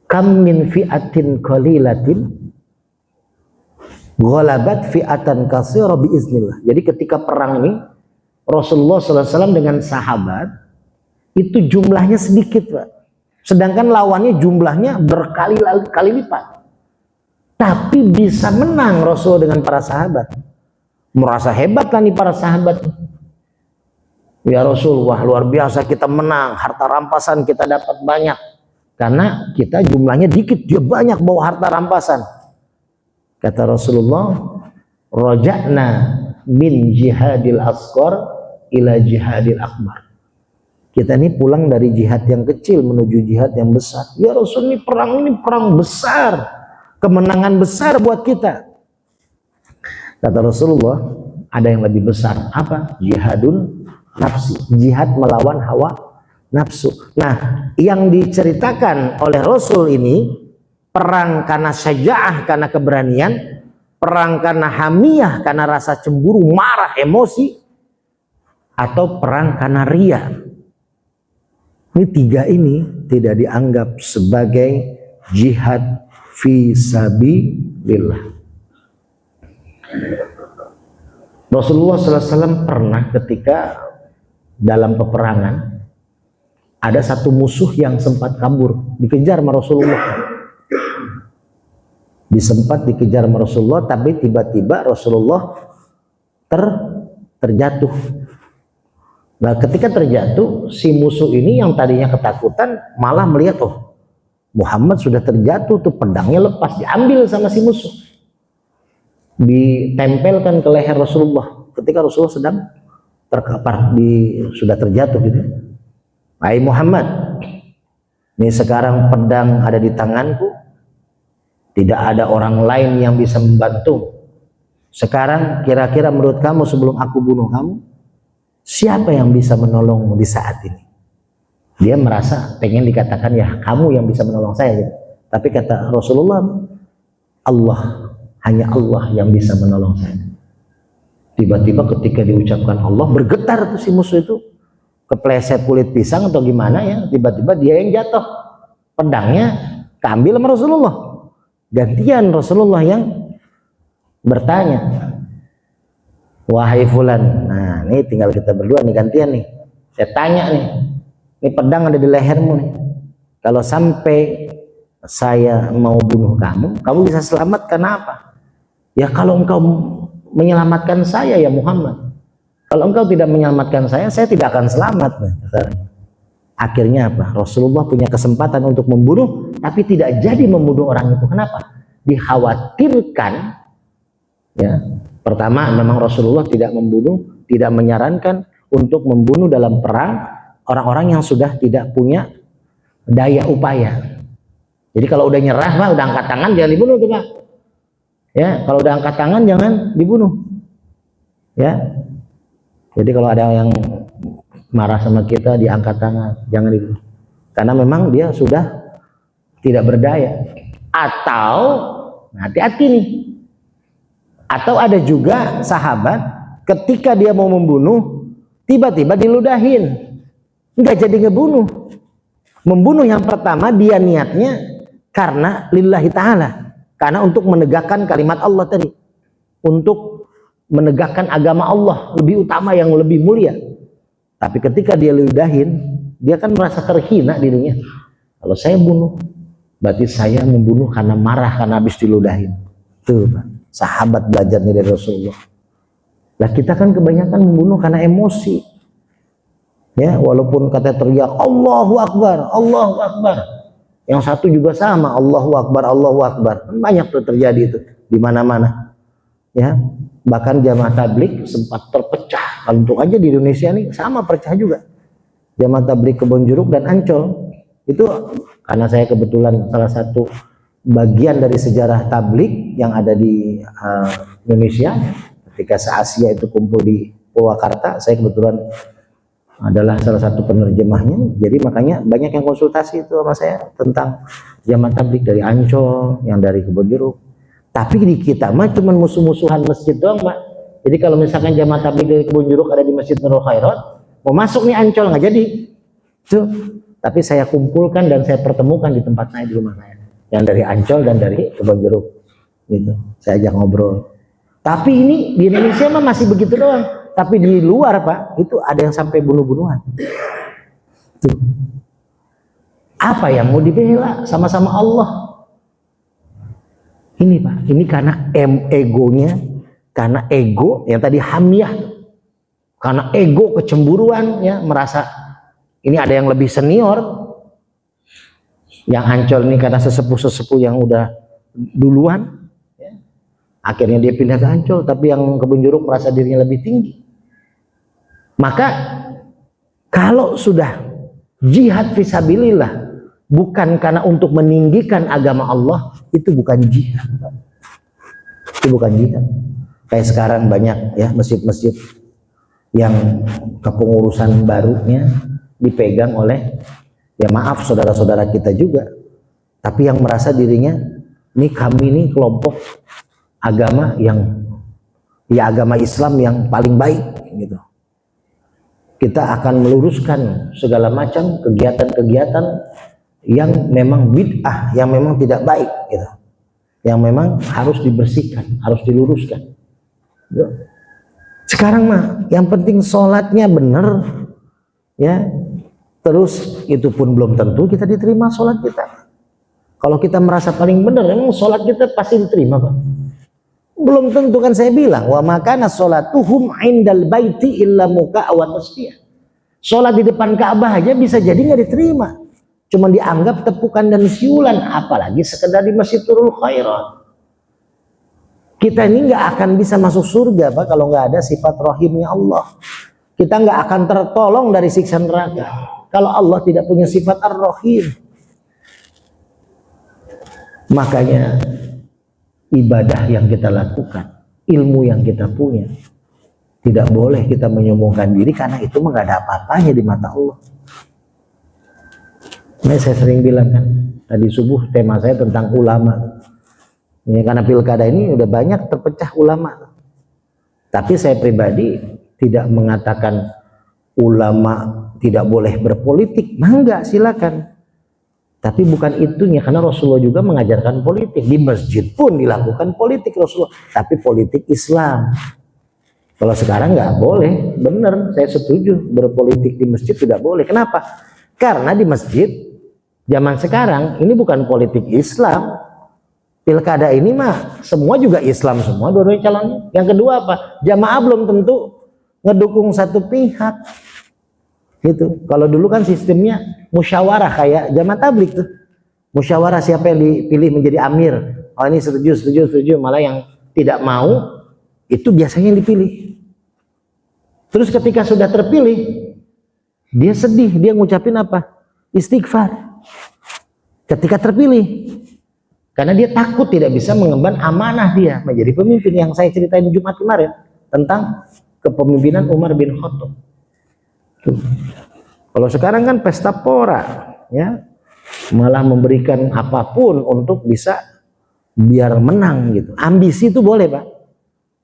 Kam min fi'atin qalilatin ghalabat fi'atan katsirah biiznillah. Jadi ketika perang ini Rasulullah SAW dengan sahabat itu jumlahnya sedikit, Pak. Sedangkan lawannya jumlahnya berkali-kali lipat. Tapi bisa menang Rasul dengan para sahabat. Merasa hebat lah nih para sahabat. Ya Rasul, wah luar biasa kita menang, harta rampasan kita dapat banyak. Karena kita jumlahnya dikit, dia banyak bawa harta rampasan. Kata Rasulullah, roja'na min jihadil asghar ila jihadil akbar. Kita ini pulang dari jihad yang kecil menuju jihad yang besar. Ya Rasul, ini perang besar, kemenangan besar buat kita. Kata Rasulullah, ada yang lebih besar. Apa? Jihadun nafsi, jihad melawan hawa nafsu. Nah, yang diceritakan oleh Rasul ini perang karena syaja'ah, karena keberanian, perang karena hamiyah, karena rasa cemburu, marah, emosi, atau perang karena riya. Ini tiga ini tidak dianggap sebagai jihad fi sabilillah. Rasulullah SAW pernah ketika dalam peperangan ada satu musuh yang sempat kabur, dikejar sama Rasulullah. Disempat dikejar sama Rasulullah, tapi tiba-tiba Rasulullah terjatuh. Nah, ketika terjatuh, si musuh ini yang tadinya ketakutan malah melihat, oh Muhammad sudah terjatuh, tuh pedangnya lepas, diambil sama si musuh, ditempelkan ke leher Rasulullah ketika Rasulullah sedang terkapar, sudah terjatuh gitu. Hai Muhammad, ini sekarang pedang ada di tanganku, tidak ada orang lain yang bisa membantu. Sekarang kira-kira menurut kamu sebelum aku bunuh kamu, siapa yang bisa menolongmu di saat ini? Dia merasa pengen dikatakan ya kamu yang bisa menolong saya gitu. Tapi kata Rasulullah, Allah, hanya Allah yang bisa menolong saya. Tiba-tiba ketika diucapkan Allah, bergetar tuh si musuh itu, kepleset kulit pisang atau gimana ya, tiba-tiba dia yang jatuh, pedangnya keambil sama Rasulullah, gantian Rasulullah yang bertanya, wahai fulan, nah ini tinggal kita berdua nih gantian nih, saya tanya nih, ini pedang ada di lehermu nih, kalau sampai saya mau bunuh kamu, kamu bisa selamat karena apa? Ya kalau engkau menyelamatkan saya ya Muhammad, kalau engkau tidak menyelamatkan saya tidak akan selamat. Akhirnya apa? Rasulullah punya kesempatan untuk membunuh, tapi tidak jadi membunuh orang itu. Kenapa? Dikhawatirkan, ya. Pertama, memang Rasulullah tidak membunuh, tidak menyarankan untuk membunuh dalam perang orang-orang yang sudah tidak punya daya upaya. Jadi kalau udah nyerah Pak, udah angkat tangan jangan dibunuh tuh Pak. Ya, kalau udah angkat tangan jangan dibunuh. Ya. Jadi kalau ada yang marah sama kita diangkat tangan, jangan dibunuh. Karena memang dia sudah tidak berdaya. Atau hati-hati nih. Atau ada juga sahabat ketika dia mau membunuh tiba-tiba diludahin. Enggak jadi ngebunuh. Membunuh yang pertama dia niatnya karena lillahi ta'ala, karena untuk menegakkan kalimat Allah tadi, untuk menegakkan agama Allah lebih utama, yang lebih mulia. Tapi ketika dia ludahin, dia kan merasa terhina di dunia. Kalau saya bunuh, berarti saya membunuh karena marah, karena habis diludahin. Tuh Pak, sahabat belajarnya dari Rasulullah. Lah kita kan kebanyakan membunuh karena emosi. Ya, walaupun kata teriak Allahu Akbar, Allahu Akbar. Yang satu juga sama, Allahu Akbar, Allahu Akbar. Banyak tuh terjadi itu di mana-mana. Ya, bahkan jamaah tabligh sempat terpecah. Untung aja di Indonesia nih sama pecah juga. Jamaah tabligh Kebonjeruk dan Ancol. Itu karena saya kebetulan salah satu bagian dari sejarah tabligh yang ada di Indonesia. Ketika se-Asia itu kumpul di Purwakarta, saya kebetulan adalah salah satu penerjemahnya. Jadi makanya banyak yang konsultasi itu sama saya tentang jamaah tabligh dari Ancol, yang dari Kebonjeruk. Tapi di kita mah cuma musuh-musuhan masjid doang, Pak. Jadi kalau misalkan jamaah tabligh dari Kebonjeruk ada di Masjid Nurul Khairat, mau masuk nih Ancol nggak jadi. Tuh. Tapi saya kumpulkan dan saya pertemukan di tempat saya, di rumah saya. Yang dari Ancol dan dari Kebonjeruk. Gitu. Saya ajak ngobrol. Tapi ini di Indonesia mah masih begitu doang. Tapi di luar Pak, itu ada yang sampai bunuh-bunuhan. Tuh. Apa yang mau dibela? Sama-sama Allah. Ini Pak, ini karena egonya, karena ego yang tadi hamiyah, karena ego kecemburuan, ya, merasa ini ada yang lebih senior. Yang Ancol ini karena sesepuh-sesepuh yang udah duluan, ya. Akhirnya dia pindah ke Ancol, tapi yang Kebonjeruk merasa dirinya lebih tinggi. Maka kalau sudah jihad fisabilillah bukan karena untuk meninggikan agama Allah, itu bukan jihad. Itu bukan jihad. Kayak sekarang banyak ya masjid-masjid yang kepengurusan barunya dipegang oleh, ya maaf saudara-saudara kita juga, tapi yang merasa dirinya ini kami ini kelompok agama yang, ya agama Islam yang paling baik gitu. Kita akan meluruskan segala macam kegiatan-kegiatan yang memang bid'ah, yang memang tidak baik gitu. Yang memang harus dibersihkan, harus diluruskan. Sekarang mah yang penting sholatnya benar, ya. Terus itu pun belum tentu kita diterima sholat kita. Kalau kita merasa paling benar, memang sholat kita pasti diterima Pak. Belum tentu, kan saya bilang wa makana sholatuhum indal baiti illa muka' wa tasbih. Sholat di depan Ka'bah aja bisa jadi nggak diterima, cuma dianggap tepukan dan siulan, apalagi sekedar di Masjid Nurul Khairat. Kita ini nggak akan bisa masuk surga Pak kalau nggak ada sifat rahimnya Allah. Kita nggak akan tertolong dari siksa neraka kalau Allah tidak punya sifat ar-rahim. Makanya ibadah yang kita lakukan, ilmu yang kita punya, tidak boleh kita menyombongkan diri, karena itu nggak ada apa-apanya di mata Allah. Nah, saya sering bilang kan, tadi subuh tema saya tentang ulama. Ya, karena pilkada ini udah banyak terpecah ulama. Tapi saya pribadi tidak mengatakan ulama tidak boleh berpolitik, enggak, silakan. Tapi bukan itunya, karena Rasulullah juga mengajarkan politik. Di masjid pun dilakukan politik Rasulullah, tapi politik Islam. Kalau sekarang nggak boleh, bener, saya setuju, berpolitik di masjid tidak boleh. Kenapa? Karena di masjid zaman sekarang ini bukan politik Islam. Pilkada ini mah semua juga Islam semua, dua-duanya calonnya. Yang kedua apa? Jamaah belum tentu ngedukung satu pihak. Gitu. Kalau dulu kan sistemnya musyawarah kayak jamaah tabligh tuh. Musyawarah siapa yang dipilih menjadi amir. Oh ini setuju, setuju, setuju. Malah yang tidak mau itu biasanya yang dipilih. Terus ketika sudah terpilih, dia sedih, dia ngucapin apa? Istighfar. Ketika terpilih. Karena dia takut tidak bisa mengemban amanah dia menjadi pemimpin, yang saya ceritain Jumat kemarin tentang kepemimpinan Umar bin Khattab. Tuh. Kalau sekarang kan pesta pora, ya, malah memberikan apapun untuk bisa biar menang gitu. Ambisi itu boleh, Pak,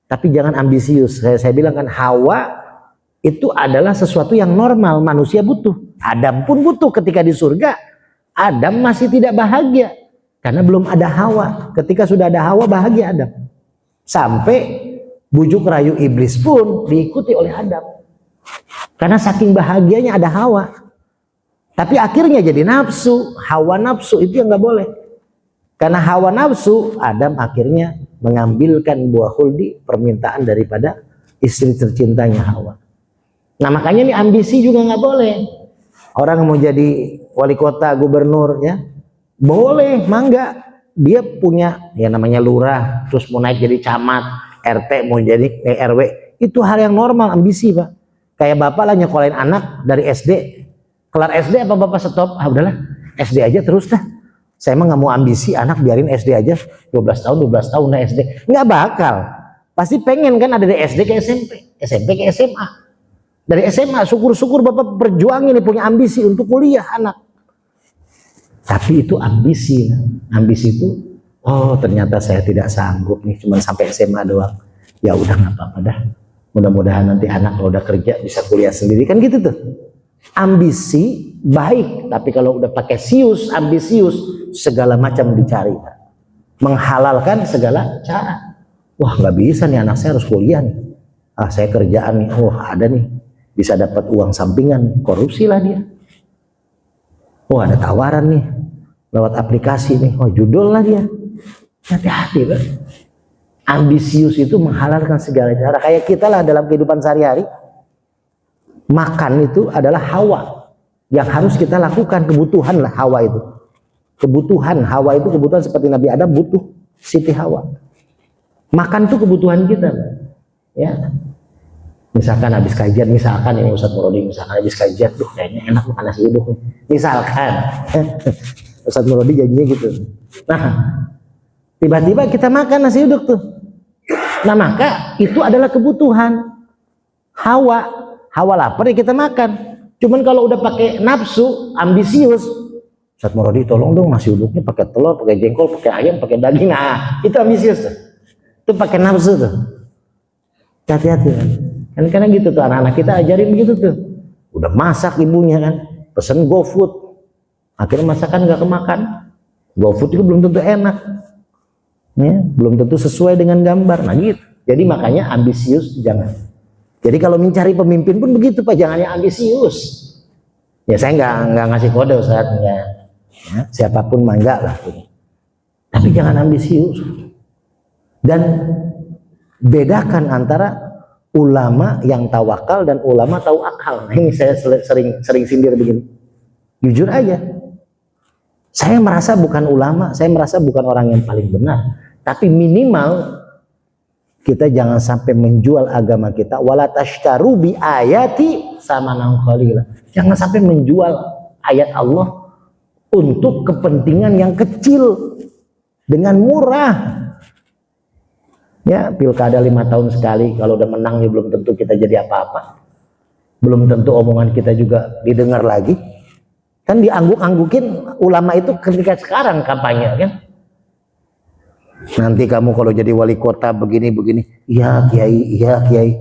tapi jangan ambisius. Saya bilang kan hawa itu adalah sesuatu yang normal, manusia butuh. Adam pun butuh. Ketika di surga, Adam masih tidak bahagia karena belum ada hawa. Ketika sudah ada hawa, bahagia Adam. Sampai bujuk rayu iblis pun diikuti oleh Adam. Karena saking bahagianya ada hawa. Tapi akhirnya jadi nafsu, hawa nafsu itu yang nggak boleh. Karena hawa nafsu, Adam akhirnya mengambilkan buah khuldi, permintaan daripada istri tercintanya Hawa. Nah makanya ini ambisi juga nggak boleh. Orang mau jadi wali kota, gubernur, ya boleh, mangga. Dia punya ya namanya lurah, terus mau naik jadi camat, RT mau jadi RW, itu hal yang normal, ambisi, Pak. Kayak bapak lah nyekolahin anak dari SD, kelar SD apa bapak stop? Ah udahlah, SD aja terus dah. Saya emang nggak mau ambisi anak, biarin SD aja 12 tahun dah SD. Nggak bakal. Pasti pengen kan ada dari SD ke SMP, SMP ke SMA. Dari SMA syukur-syukur bapak berjuang ini punya ambisi untuk kuliah anak. Tapi itu ambisi. Ambisi itu, oh ternyata saya tidak sanggup nih, cuma sampai SMA doang. Ya udah nggak apa-apa dah. Mudah-mudahan nanti anak kalau udah kerja bisa kuliah sendiri, kan gitu tuh. Ambisi baik, tapi kalau udah pakai sius, ambisius, segala macam dicari, menghalalkan segala cara. Wah nggak bisa nih, anak saya harus kuliah nih. Ah saya kerjaan nih, oh ada nih, bisa dapat uang sampingan, korupsi lah dia. Oh ada tawaran nih lewat aplikasi nih, oh judul lah dia. Hati-hati, Pak. Ambisius itu menghalalkan segala cara. Kayak kita lah dalam kehidupan sehari-hari, makan itu adalah hawa yang harus kita lakukan, kebutuhan lah hawa itu. Kebutuhan hawa itu kebutuhan seperti Nabi Adam butuh Siti Hawa. Makan itu kebutuhan kita, ya. Misalkan habis kajian, misalkan ini Ustadz Murodi, misalkan habis kajian, tuh kayaknya enak makan nasi uduk nih. Misalkan Ustadz Murodi janjinya gitu. Nah, tiba-tiba kita makan nasi uduk tuh. Nah, maka itu adalah kebutuhan hawa lapar ya kita makan. Cuman kalau udah pakai nafsu, ambisius, Ustadz Murodi tolong dong nasi uduknya pakai telur, pakai jengkol, pakai ayam, pakai daging. Nah, itu ambisius tuh. Itu pakai nafsu tuh. Hati-hati kan. Karena gitu tuh anak-anak kita ajarin begitu tuh. Udah masak ibunya kan, pesen GoFood. Akhirnya masakan nggak kemakan. GoFood itu belum tentu enak. Ya, belum tentu sesuai dengan gambar. Nah gitu. Jadi makanya ambisius jangan. Jadi kalau mencari pemimpin pun begitu, Pak, jangan yang ambisius. Ya saya nggak ngasih kode Ustaz, ya. Ya, siapapun mah enggak lah. Tapi jangan ambisius. Dan bedakan antara ulama yang tawakal dan ulama tahu akal. Nah, ini saya sering sindir begini. Jujur aja. Saya merasa bukan ulama, saya merasa bukan orang yang paling benar. Tapi minimal kita jangan sampai menjual agama kita. Wala tashtaru bi ayati samanan qalila. Jangan sampai menjual ayat Allah untuk kepentingan yang kecil dengan murah. Ya, pilkada 5 tahun sekali, kalau udah menang ya belum tentu kita jadi apa-apa. Belum tentu omongan kita juga didengar lagi. Kan diangguk-anggukin ulama itu ketika sekarang kampanye kan. Nanti kamu kalau jadi wali kota begini-begini, iya kiai, iya kiai.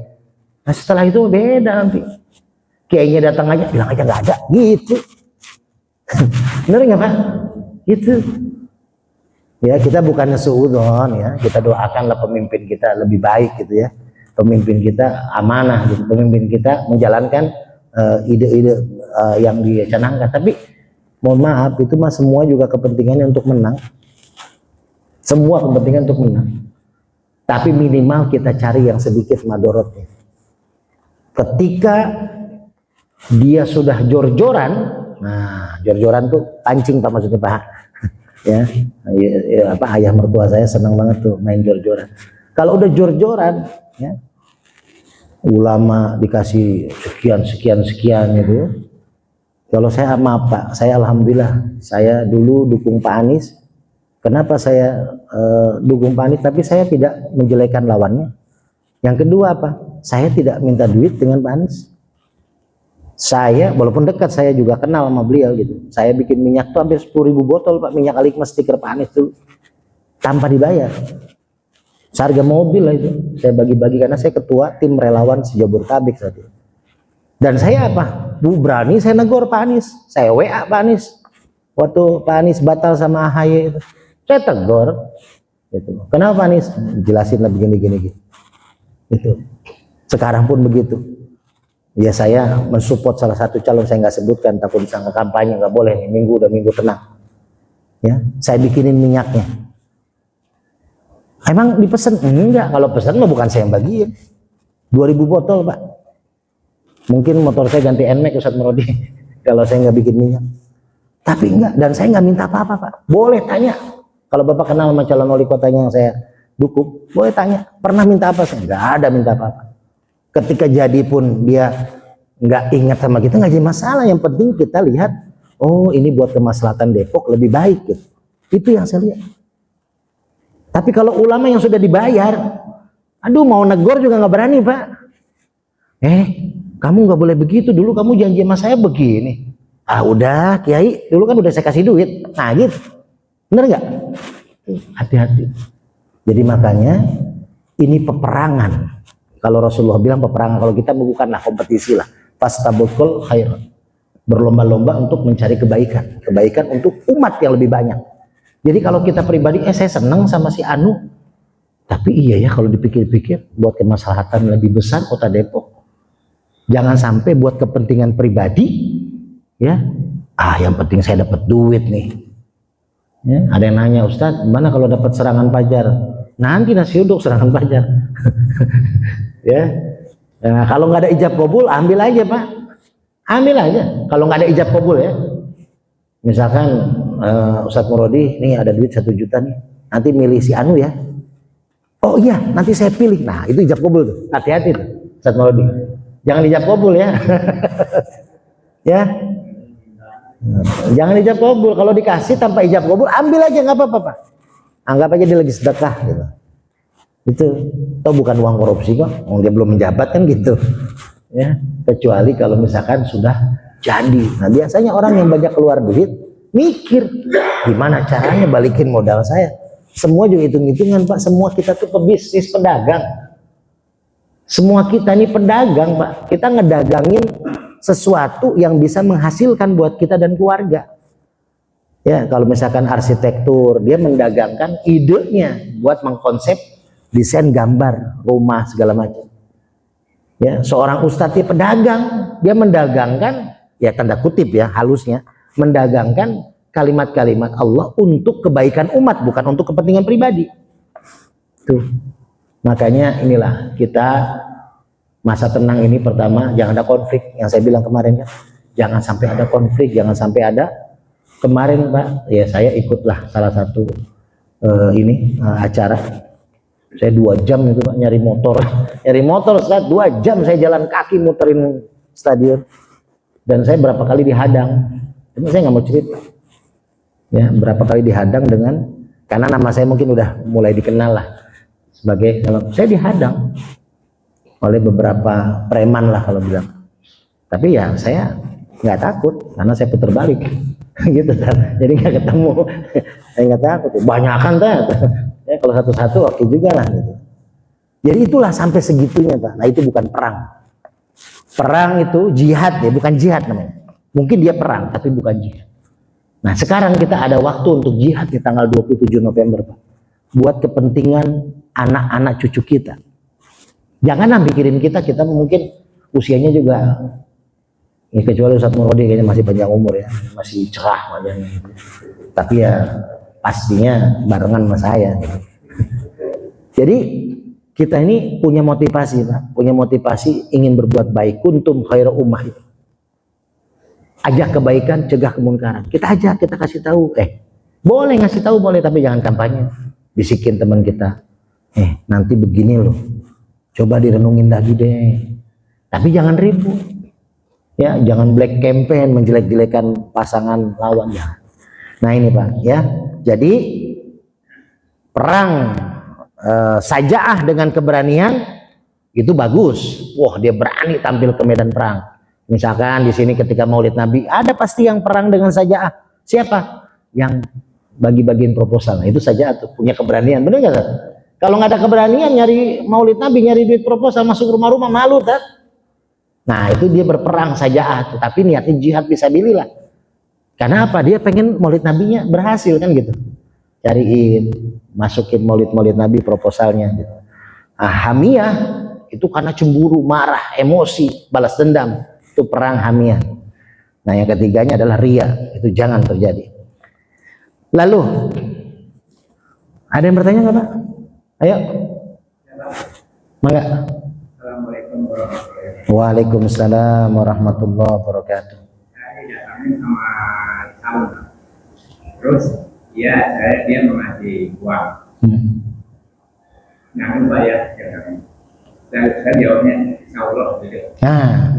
Nah setelah itu beda nanti. Kiainya datang aja, bilang aja nggak ada, gitu. Bener nggak Pak? Gitu. Ya kita bukannya suudzon ya, kita doakanlah pemimpin kita lebih baik gitu ya. Pemimpin kita amanah gitu, pemimpin kita menjalankan ide-ide yang dicanangkan. Tapi mohon maaf, itu mah semua juga kepentingannya untuk menang. Semua kepentingan untuk menang. Tapi minimal kita cari yang sedikit madorotnya. Ketika dia sudah jor-joran, nah jor-joran tuh pancing Pak, maksudnya Pak. Ya, apa ayah mertua saya senang banget tuh main jor-joran. Kalau udah jor-joran, ya, ulama dikasih sekian gitu. Kalau saya maaf Pak, saya alhamdulillah, saya dulu dukung Pak Anies. Kenapa saya dukung Pak Anies? Tapi saya tidak menjelekan lawannya. Yang kedua apa? Saya tidak minta duit dengan Pak Anies. Saya, walaupun dekat, saya juga kenal sama beliau gitu. Saya bikin minyak tuh hampir 10.000 botol Pak, minyak Alikma stiker Pak Anies tuh tanpa dibayar. Seharga mobil lah itu. Saya bagi-bagi karena saya ketua tim relawan Sejabodetabek saat itu. Dan saya apa? Bu berani saya negor Pak Anies. Saya WA Pak Anies. Waktu Pak Anies batal sama AHY itu, saya tegur. Gitu. Kenapa Pak Anies? Jelasin lah begini. Gitu. Sekarang pun begitu. Ya saya mensupport salah satu calon, saya nggak sebutkan takut disangka kampanye, nggak boleh nih, minggu tenang. Ya, saya bikinin minyaknya. Emang dipesan? Enggak, kalau pesan mah bukan saya yang bagiin. 2.000 botol Pak. Mungkin motor saya ganti NMAX Ustadz Merodi kalau saya nggak bikin minyak. Tapi enggak, dan saya nggak minta apa-apa Pak. Boleh tanya. Kalau Bapak kenal sama calon wali kotanya yang saya dukung, boleh tanya. Pernah minta apa? Saya nggak ada minta apa-apa. Ketika jadi pun dia nggak ingat sama kita, nggak jadi masalah. Yang penting kita lihat, oh ini buat kemaslahatan Depok lebih baik gitu. Itu yang saya lihat. Tapi kalau ulama yang sudah dibayar, aduh mau negor juga nggak berani Pak. Kamu nggak boleh begitu, dulu kamu janji sama saya begini. Ah udah Kiai, dulu kan udah saya kasih duit. Nah gitu, bener nggak? Hati-hati. Jadi makanya ini peperangan. Kalau Rasulullah bilang peperangan, kalau kita bukanlah kompetisi lah. Fastabaqul khairat. Berlomba-lomba untuk mencari kebaikan. Kebaikan untuk umat yang lebih banyak. Jadi kalau kita pribadi, saya senang sama si Anu. Tapi iya ya kalau dipikir-pikir, buat kemaslahatan lebih besar kota Depok. Jangan sampai buat kepentingan pribadi, ya. Yang penting saya dapat duit nih. Ya, ada yang nanya, Ustadz, gimana kalau dapat serangan fajar? Nanti nasi uduk serangan fajar. Ya, nah, kalau nggak ada ijab kabul, ambil aja Pak, ambil aja. Kalau nggak ada ijab kabul ya, misalkan Ustadz Murodi, nih ada duit 1 juta nih, nanti milih si Anu ya. Oh iya, nanti saya pilih. Nah itu ijab kabul tuh, hati-hati tuh Ustadz Murodi, jangan ijab kabul ya. Ya, jangan ijab kabul. Kalau dikasih tanpa ijab kabul, ambil aja, nggak apa-apa Pak. Anggap aja dia lagi sedekah gitu. Itu atau bukan uang korupsi kok, dia belum menjabat kan gitu ya, kecuali kalau misalkan sudah jadi. Nah biasanya orang yang banyak keluar duit mikir gimana caranya balikin modal saya. Semua juga hitung-hitungan Pak. Semua kita tuh pebisnis, pedagang. Semua kita ini pedagang Pak. Kita ngedagangin sesuatu yang bisa menghasilkan buat kita dan keluarga. Ya kalau misalkan arsitektur, dia mendagangkan idenya buat mengkonsep desain gambar rumah segala macam. Ya, seorang ustadz dia pedagang, dia mendagangkan, ya tanda kutip ya halusnya, mendagangkan kalimat-kalimat Allah untuk kebaikan umat, bukan untuk kepentingan pribadi. Tuh. Makanya inilah kita masa tenang ini, pertama jangan ada konflik, yang saya bilang kemarin kan, jangan sampai ada konflik, jangan sampai ada. Kemarin Pak, ya saya ikutlah salah satu acara. Saya 2 jam itu Pak nyari motor Ustaz, 2 jam saya jalan kaki muterin stadion, dan saya berapa kali dihadang. Tapi saya nggak mau cerita ya berapa kali dihadang karena nama saya mungkin udah mulai dikenal lah sebagai, kalau saya dihadang oleh beberapa preman lah kalau bilang. Tapi ya saya nggak takut karena saya putar balik gitu kan, jadi nggak ketemu. Saya nggak takut, banyakan tuh Ya, kalau satu-satu oke juga lah gitu. Jadi itulah sampai segitunya Pak. Nah itu bukan perang. Perang itu jihad ya, bukan jihad namanya. Mungkin dia perang tapi bukan jihad. Nah sekarang kita ada waktu untuk jihad di tanggal 27 November Pak. Buat kepentingan anak-anak cucu kita. Janganlah pikirin kita mungkin usianya juga ya, kecuali Ustadz Murodi kayaknya masih panjang umur ya, masih cerah wajahnya gitu. Tapi ya pastinya barengan sama saya gitu. Jadi kita ini punya motivasi Pak, punya motivasi ingin berbuat baik, kuntum khairu ummah itu. Ajak kebaikan, cegah kemunkaran. Kita ajak, kita kasih tahu. Boleh ngasih tahu boleh, tapi jangan kampanye. Bisikin teman kita. Nanti begini loh. Coba direnungin lagi deh. Tapi jangan ribut. Ya, jangan black campaign menjelek-jelekan pasangan lawan ya. Nah ini Pak ya. Jadi perang sajaah dengan keberanian itu bagus. Wah, dia berani tampil ke medan perang. Misalkan di sini ketika Maulid Nabi ada pasti yang perang dengan sajaah. Siapa? Yang bagi-bagiin proposal. Nah, itu sajaah tuh punya keberanian. Benar nggak? Kalau nggak ada keberanian nyari Maulid Nabi, nyari duit proposal masuk rumah-rumah malu kan? Nah, itu dia berperang sajaah tuh, tapi niatnya jihad fisabilillah. Karena apa? Dia pengen Maulid Nabinya berhasil kan gitu. Cariin, masukin Maulid Nabi proposalnya gitu. Nah, hamiyah itu karena cemburu, marah, emosi, balas dendam, itu perang hamiyah. Nah yang ketiganya adalah ria, itu jangan terjadi. Lalu ada yang bertanya nggak Pak? Ayo, mangga. Assalamualaikum warahmatullahi wabarakatuh. Waalaikumsalam warahmatullahi wabarakatuh. Saya datangin sama calon, terus ya dia mengasih uang. Nggak bayar, saya jawabnya insya Allah gitu. Nah,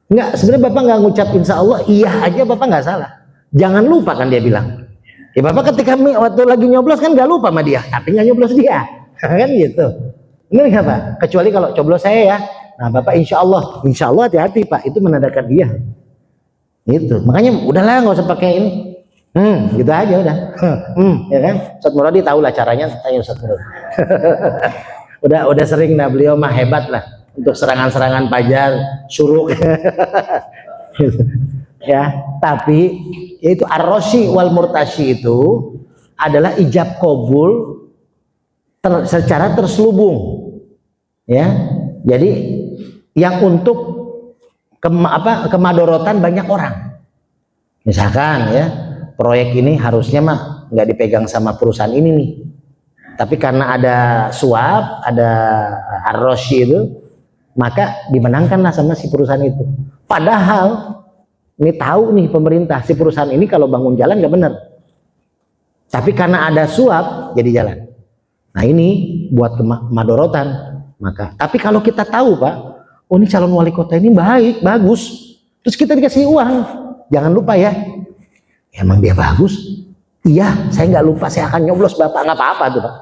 nggak, sebenarnya Bapak nggak ngucap insya Allah, iya aja Bapak nggak salah. Jangan lupa kan dia bilang. Ya Bapak ketika waktu lagi nyoblos kan nggak lupa sama dia, tapi nggak nyoblos dia, kan gitu. Benar nggak Pak? Kecuali kalau coblos saya ya. Nah Bapak insya Allah hati-hati Pak, itu menandakan dia. Itu, makanya udahlah nggak usah pakai ini. Gitu aja udah. Ya kan? Ustadz Muradi tahu lah caranya, tanya Ustadz Muradi. udah sering nah beliau mah hebat lah untuk serangan-serangan pajar, syuruk. Ya, tapi yaitu ar-rosyi wal murtasyi itu adalah ijab kabul secara terselubung. Ya. Jadi yang untuk kemadorotan banyak orang. Misalkan ya, proyek ini harusnya mah nggak dipegang sama perusahaan ini nih, tapi karena ada suap, ada ar-rosyi itu, maka dimenangkanlah sama si perusahaan itu. Padahal ini tahu nih pemerintah si perusahaan ini kalau bangun jalan nggak benar, tapi karena ada suap jadi jalan. Nah ini buat kemadorotan. Maka, tapi kalau kita tahu Pak, oh ini calon wali kota ini baik, bagus, terus kita dikasih uang, jangan lupa ya. Emang dia bagus? Iya, saya nggak lupa, saya akan nyoblos Bapak, nggak apa-apa tuh Pak,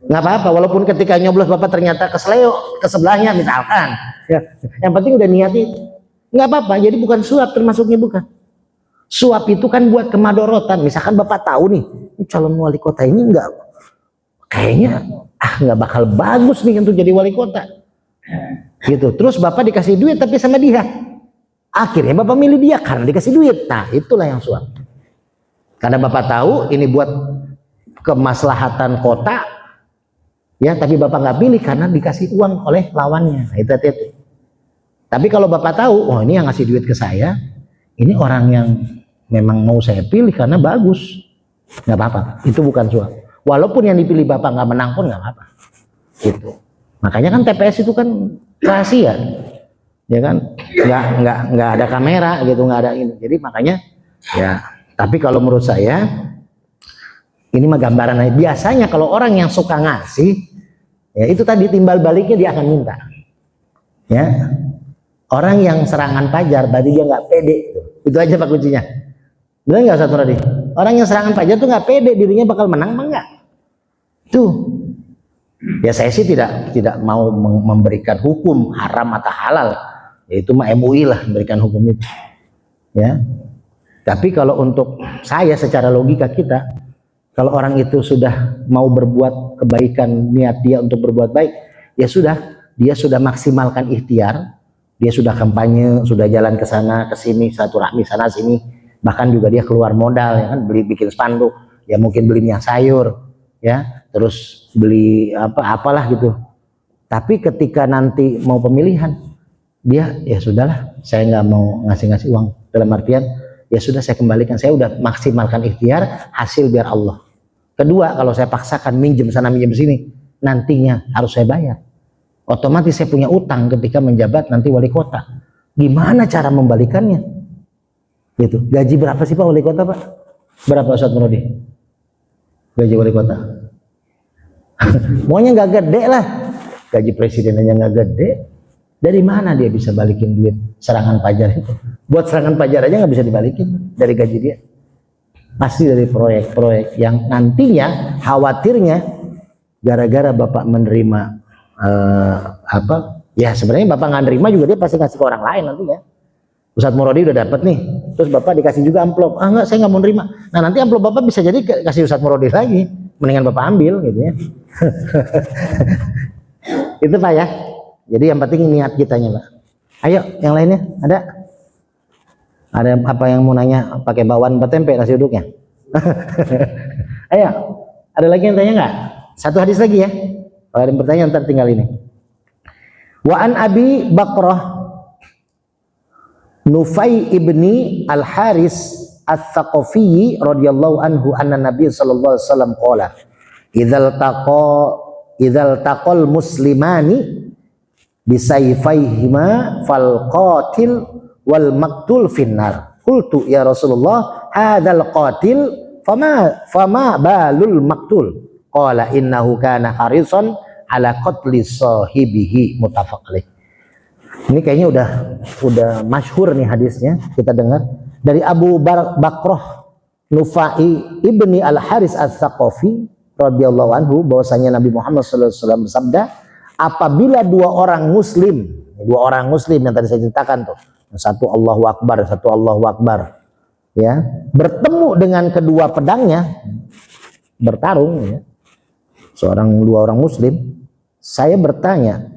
nggak apa-apa. Walaupun ketika nyoblos Bapak ternyata kesleo ke sebelahnya misalkan, ya, yang penting udah niat itu, nggak apa-apa. Jadi bukan suap termasuknya, bukan. Suap itu kan buat kemadorotan. Misalkan Bapak tahu nih, calon wali kota ini kayaknya nggak bakal bagus nih untuk jadi wali kota, gitu. Terus Bapak dikasih duit tapi sama dia. Akhirnya Bapak milih dia karena dikasih duit. Nah itulah yang suap. Karena Bapak tahu ini buat kemaslahatan kota, ya, tapi Bapak nggak pilih karena dikasih uang oleh lawannya. Nah, itu. Tapi kalau Bapak tahu, oh ini yang ngasih duit ke saya, ini orang yang memang mau saya pilih karena bagus, nggak apa-apa. Itu bukan suap. Walaupun yang dipilih Bapak nggak menang pun nggak apa-apa. Gitu. Makanya kan TPS itu kan rahasia. Ya kan, nggak ada kamera gitu, nggak ada ini. Jadi makanya ya, tapi kalau menurut saya ini mah gambaran aja. Biasanya kalau orang yang suka ngasih, ya itu tadi timbal baliknya dia akan minta. Ya, orang yang serangan pajar berarti dia nggak pede. Itu aja Pak kuncinya. Benar nggak Ustadz Muradi? Orang yang serangan pajar tuh nggak pede dirinya bakal menang, enggak? Tuh. Ya saya sih tidak mau memberikan hukum haram atau halal. Itu mah MUI lah memberikan hukum itu, ya. Tapi kalau untuk saya secara logika kita, Kalau orang itu sudah mau berbuat kebaikan, niat dia untuk berbuat baik, ya sudah, dia sudah maksimalkan ikhtiar, dia sudah kampanye, sudah jalan ke sana, ke sini, silaturahmi sana sini, bahkan juga dia keluar modal, ya kan, beli bikin spanduk, ya mungkin beli minyak sayur, ya, terus beli apalah gitu. Tapi ketika nanti mau pemilihan, dia ya sudahlah, saya nggak mau ngasih uang, dalam artian ya sudah saya kembalikan, saya udah maksimalkan ikhtiar, hasil biar Allah. Kedua, kalau saya paksakan minjem sana minjem sini, nantinya harus saya bayar. Otomatis saya punya utang ketika menjabat nanti wali kota. Gimana cara membalikannya? Gitu. Gaji berapa sih Pak wali kota Pak? Berapa Ustadz Murodi? Gaji wali kota? Maunya nggak gede lah. Gaji presiden aja nggak gede. Dari mana dia bisa balikin duit serangan pajar itu? Buat serangan pajar aja nggak bisa dibalikin dari gaji dia. Pasti dari proyek-proyek yang nantinya khawatirnya gara-gara Bapak menerima ya sebenarnya Bapak nggak nerima juga dia pasti ngasih ke orang lain nantinya. Ustadz Murodi udah dapat nih, terus Bapak dikasih juga amplop. Enggak, saya nggak mau nerima. Nah nanti amplop Bapak bisa jadi kasih Ustadz Murodi lagi, mendingan Bapak ambil gitu ya. Itu Pak ya. Jadi yang penting niat kitanya Pak. Ayo yang lainnya ada? Ada apa yang mau nanya? Pakai bawaan tempe nasi uduknya? Ayo, ada lagi yang tanya nggak? Satu hadis lagi ya. Kalau ada yang bertanya ntar tinggal ini. Wa an Abi Bakrah Nufai ibni Al Haris Al-Thaqafi radhiyallahu anhu anna Nabi sallallahu alaihi wasallam qala idzal taqal muslimani bisayfaihima fal qatil wal maktul finnar. Qultu ya Rasulullah hadzal qatil fama balul maktul. Qala innahu kana harisan ala qatli sahibihi, muttafaq alaih. Ini kayaknya udah masyhur nih hadisnya, kita dengar dari Abu Bakrah Nufai ibni Al Haris Al-Thaqafi radhiyallahu anhu bahwasanya Nabi Muhammad sallallahu alaihi wasallam bersabda, apabila dua orang muslim yang tadi saya ceritakan tuh, satu Allahu Akbar, satu Allahu Akbar, ya, bertemu dengan kedua pedangnya, bertarung, ya, dua orang muslim, saya bertanya,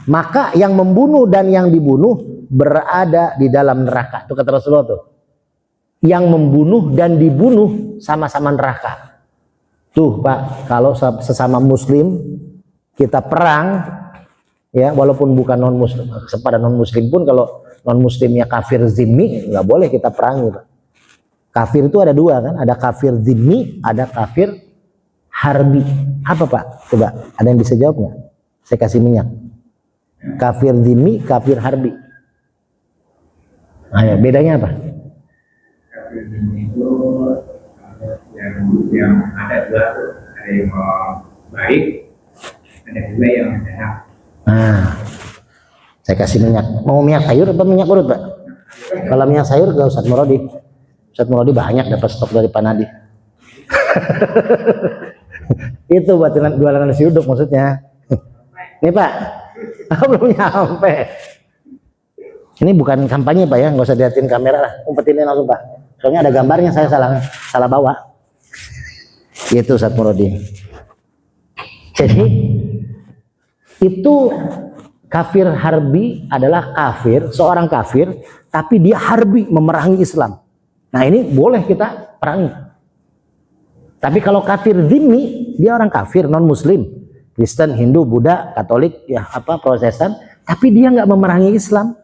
maka yang membunuh dan yang dibunuh berada di dalam neraka. Itu kata Rasulullah tuh. Yang membunuh dan dibunuh sama-sama neraka. Tuh Pak, kalau sesama muslim kita perang, ya walaupun bukan non muslim, kepada non muslim pun kalau non muslimnya kafir zimmi nggak boleh kita perangi Pak. Kafir itu ada dua kan, ada kafir zimmi, ada kafir harbi. Apa Pak? Coba ada yang bisa jawab nggak? Saya kasih minyak. Kafir zimmi, kafir harbi. Ayo, bedanya apa? Kafir zimmi itu yang ada dua tuh, ada yang baik, ada juga yang jahat. Nah, saya kasih minyak. Mau minyak sayur atau minyak urut Pak? Kalau minyak sayur ke Ustadz Murodi. Ustadz Murodi banyak dapat stok dari Pak Nadi. Itu buat jualan nasi uduk maksudnya. Nih Pak, belum nyampe. Ini bukan kampanye Pak ya, nggak usah dilihatin kamera lah, umpetin langsung Pak. Soalnya ada gambarnya, saya salah bawa. Itu Ustadz Murodi. Jadi itu kafir harbi adalah kafir, seorang kafir, tapi dia harbi memerangi Islam. Nah ini boleh kita perangi. Tapi kalau kafir zimmi, dia orang kafir non muslim, Kristen, Hindu, Buddha, Katolik, ya Protestan, tapi dia nggak memerangi Islam.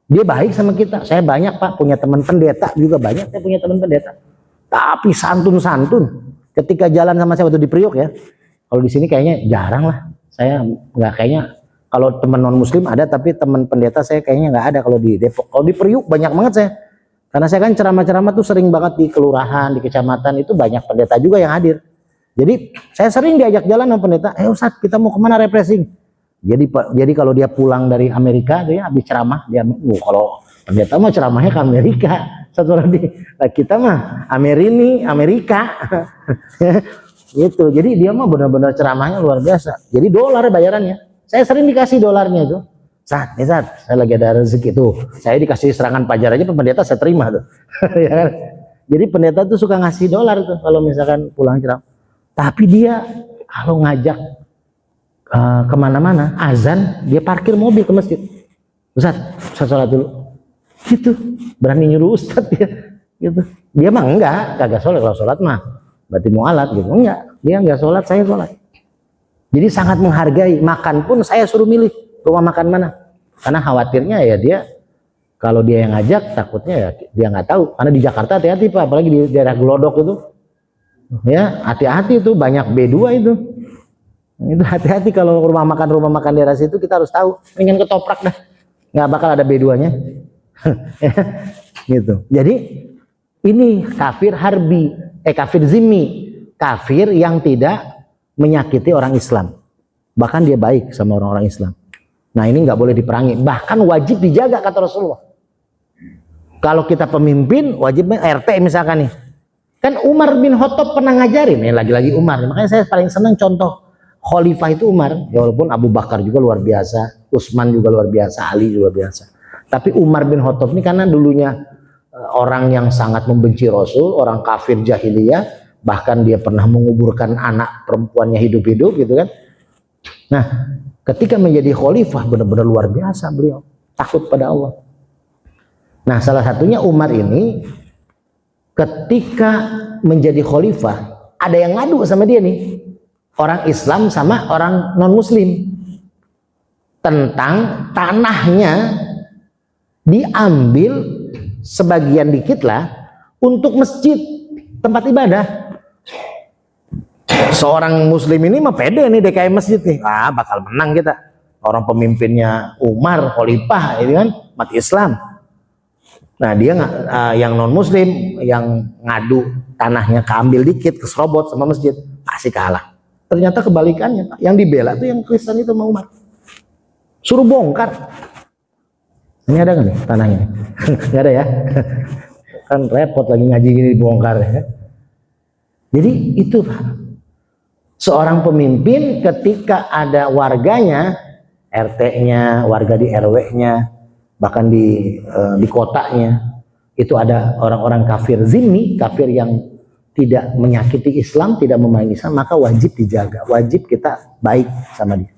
Dia baik sama kita. Saya banyak Pak punya teman pendeta juga banyak. Saya punya teman pendeta. Tapi santun-santun. Ketika jalan sama saya waktu di Priok ya. Kalau di sini kayaknya jarang lah. Saya nggak kayaknya. Kalau teman non muslim ada, tapi teman pendeta saya kayaknya nggak ada kalau di Depok. Kalau di Priok banyak banget saya. Karena saya kan ceramah-ceramah tuh sering banget di kelurahan, di kecamatan itu banyak pendeta juga yang hadir. Jadi saya sering diajak jalan sama pendeta. Ustadz kita mau kemana refreshing? Jadi kalau dia pulang dari Amerika, dia habis ceramah, kalau pendeta mah ceramahnya ke Amerika, satu lagi. Nah, kita mah Amerika, gitu. Jadi dia mah benar-benar ceramahnya luar biasa. Jadi dolar bayarannya. Saya sering dikasih dolarnya itu. Saat saya lagi ada rezeki tuh, saya dikasih serangan pajar aja pendeta saya terima tuh. Ya kan? Jadi pendeta tuh suka ngasih dolar tuh kalau misalkan pulang ceramah. Tapi dia kalau ngajak kemana-mana, azan, dia parkir mobil ke masjid. Ustaz sholat dulu. Gitu, berani nyuruh Ustaz dia. Gitu. Dia mah enggak, kagak sholat. Kalau sholat mah berarti mualat gitu. Enggak, dia enggak sholat, saya sholat. Jadi sangat menghargai. Makan pun saya suruh milih rumah makan mana. Karena khawatirnya ya dia, kalau dia yang ngajak, takutnya ya dia nggak tahu. Karena di Jakarta hati-hati Pak, apalagi di daerah Glodok itu. Ya, hati-hati itu, banyak B2 itu. Itu hati-hati kalau rumah makan daerah situ, kita harus tahu. Ingin ketoprak dah. Nggak bakal ada B2-nya. Gitu. Jadi ini kafir harbi, kafir zimmi, kafir yang tidak menyakiti orang Islam. Bahkan dia baik sama orang-orang Islam. Nah ini nggak boleh diperangi, bahkan wajib dijaga kata Rasulullah. Kalau kita pemimpin wajib RT misalkan nih, kan Umar bin Khattab pernah ngajarin, nih lagi-lagi Umar, makanya saya paling senang contoh khalifah itu Umar, ya walaupun Abu Bakar juga luar biasa, Utsman juga luar biasa, Ali juga biasa. Tapi Umar bin Khattab ini karena dulunya orang yang sangat membenci Rasul, orang kafir jahiliyah, bahkan dia pernah menguburkan anak perempuannya hidup-hidup gitu kan. Nah, ketika menjadi khalifah benar-benar luar biasa beliau, takut pada Allah. Nah, salah satunya Umar ini ketika menjadi khalifah ada yang ngadu sama dia nih, orang Islam sama orang non-Muslim, tentang tanahnya diambil sebagian dikit lah untuk masjid, tempat ibadah. Seorang muslim ini mah pede nih DKM masjid nih, bakal menang kita. Orang pemimpinnya Umar, khalifah, itu kan umat Islam. Nah dia yang non muslim yang ngadu tanahnya keambil dikit, keserobot sama masjid, pasti kalah. Ternyata kebalikannya Pak, yang dibela tuh yang Kristen itu sama Umar. Suruh bongkar. Ini ada nggak nih tanahnya? Nggak ada ya? Kan repot lagi ngaji gini dibongkar ya. Jadi itu Pak. Seorang pemimpin ketika ada warganya, RT-nya, warga di RW-nya, bahkan di kotanya, itu ada orang-orang kafir zimmi, kafir yang tidak menyakiti Islam, tidak memainkan Islam, maka wajib dijaga, wajib kita baik sama dia.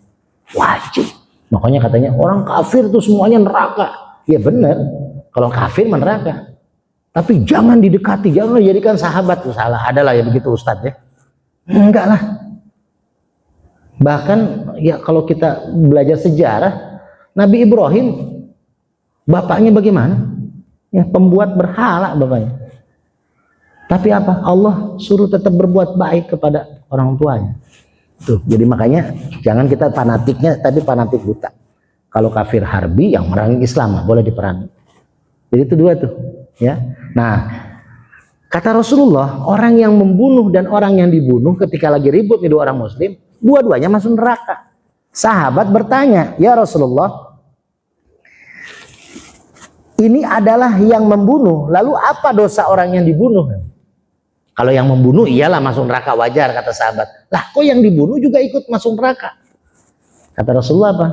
Wajib. Makanya katanya orang kafir tuh semuanya neraka. Ya benar, kalau kafir neraka. Tapi jangan didekati, jangan dijadikan sahabat. Salah, adalah ya begitu Ustadz ya. Enggak lah. Bahkan ya kalau kita belajar sejarah, Nabi Ibrahim bapaknya bagaimana? Ya pembuat berhala bapaknya. Tapi apa? Allah suruh tetap berbuat baik kepada orang tuanya. Tuh, jadi makanya jangan kita fanatiknya, tapi fanatik buta. Kalau kafir harbi yang merangi Islam boleh diperangi. Jadi itu dua tuh, ya. Nah, kata Rasulullah, orang yang membunuh dan orang yang dibunuh ketika lagi ribut nih dua orang Muslim, dua-duanya masuk neraka. Sahabat bertanya, ya Rasulullah, ini adalah yang membunuh, lalu apa dosa orang yang dibunuh? Kalau yang membunuh iyalah masuk neraka, wajar kata sahabat. Lah kok yang dibunuh juga ikut masuk neraka? Kata Rasulullah apa?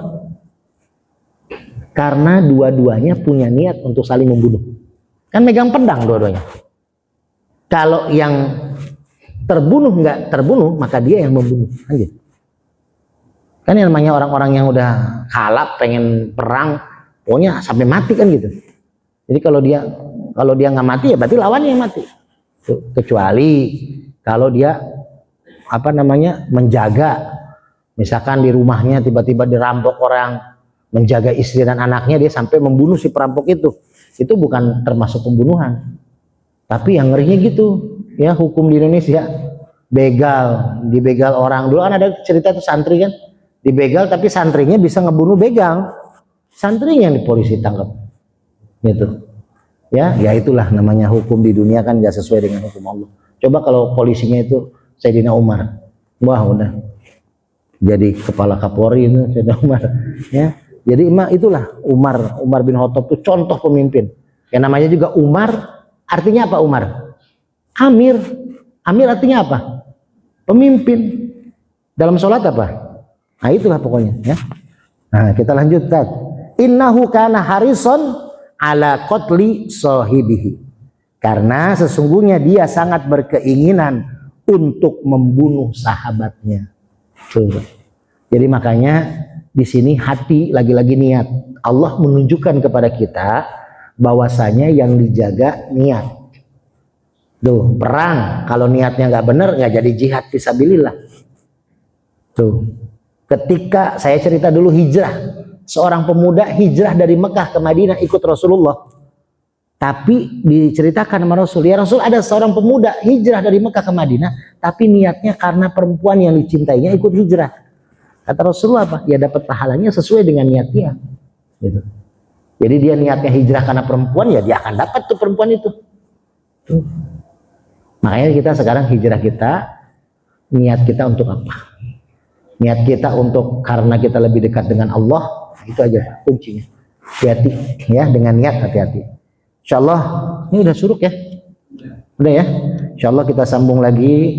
Karena dua-duanya punya niat untuk saling membunuh. Kan megang pedang dua-duanya. Kalau yang terbunuh nggak terbunuh, maka dia yang membunuh. Kan yang namanya orang-orang yang udah kalap pengen perang, pokoknya sampai mati kan gitu. Jadi kalau dia nggak mati ya berarti lawannya yang mati. Kecuali kalau dia menjaga, misalkan di rumahnya tiba-tiba dirampok orang, menjaga istri dan anaknya, dia sampai membunuh si perampok itu bukan termasuk pembunuhan. Tapi yang ngerinya gitu ya, hukum di Indonesia, dibegal orang. Dulu kan ada cerita tuh santri kan dibegal, tapi santrinya bisa ngebunuh begal, santrinya yang di polisi tangkap gitu. Ya itulah namanya hukum di dunia kan gak sesuai dengan hukum Allah. Coba kalau polisinya itu Sayyidina Umar, wah udah jadi kepala Kapolri itu Sayyidina Umar. Ya, jadi itulah Umar bin Khattab itu contoh pemimpin. Yang namanya juga Umar, artinya apa Umar? Amir. Amir artinya apa? Pemimpin. Dalam sholat apa? Nah itulah pokoknya. Ya. Nah kita lanjut. Innahu kana harison ala qatli sahibihi. Karena sesungguhnya dia sangat berkeinginan untuk membunuh sahabatnya. Tuh. Jadi makanya di sini hati, lagi-lagi niat. Allah menunjukkan kepada kita bahwasanya yang dijaga niat. Tuh, perang kalau niatnya nggak benar nggak jadi jihad fisabilillah. Tuh, ketika saya cerita dulu hijrah, seorang pemuda hijrah dari Mekah ke Madinah ikut Rasulullah. Tapi diceritakan sama Rasul, ya Rasul ada seorang pemuda hijrah dari Mekah ke Madinah, tapi niatnya karena perempuan yang dicintainya ikut hijrah. Kata Rasulullah apa? Ya dapat pahalanya sesuai dengan niatnya. Gitu. Jadi dia niatnya hijrah karena perempuan, ya dia akan dapat tuh perempuan itu. Tuh. Makanya kita sekarang hijrah kita, niat kita untuk apa? Niat kita untuk karena kita lebih dekat dengan Allah, itu aja kuncinya. Hati-hati ya, dengan niat hati-hati. Insyaallah ini udah suruk ya, udah ya. Insyaallah kita sambung lagi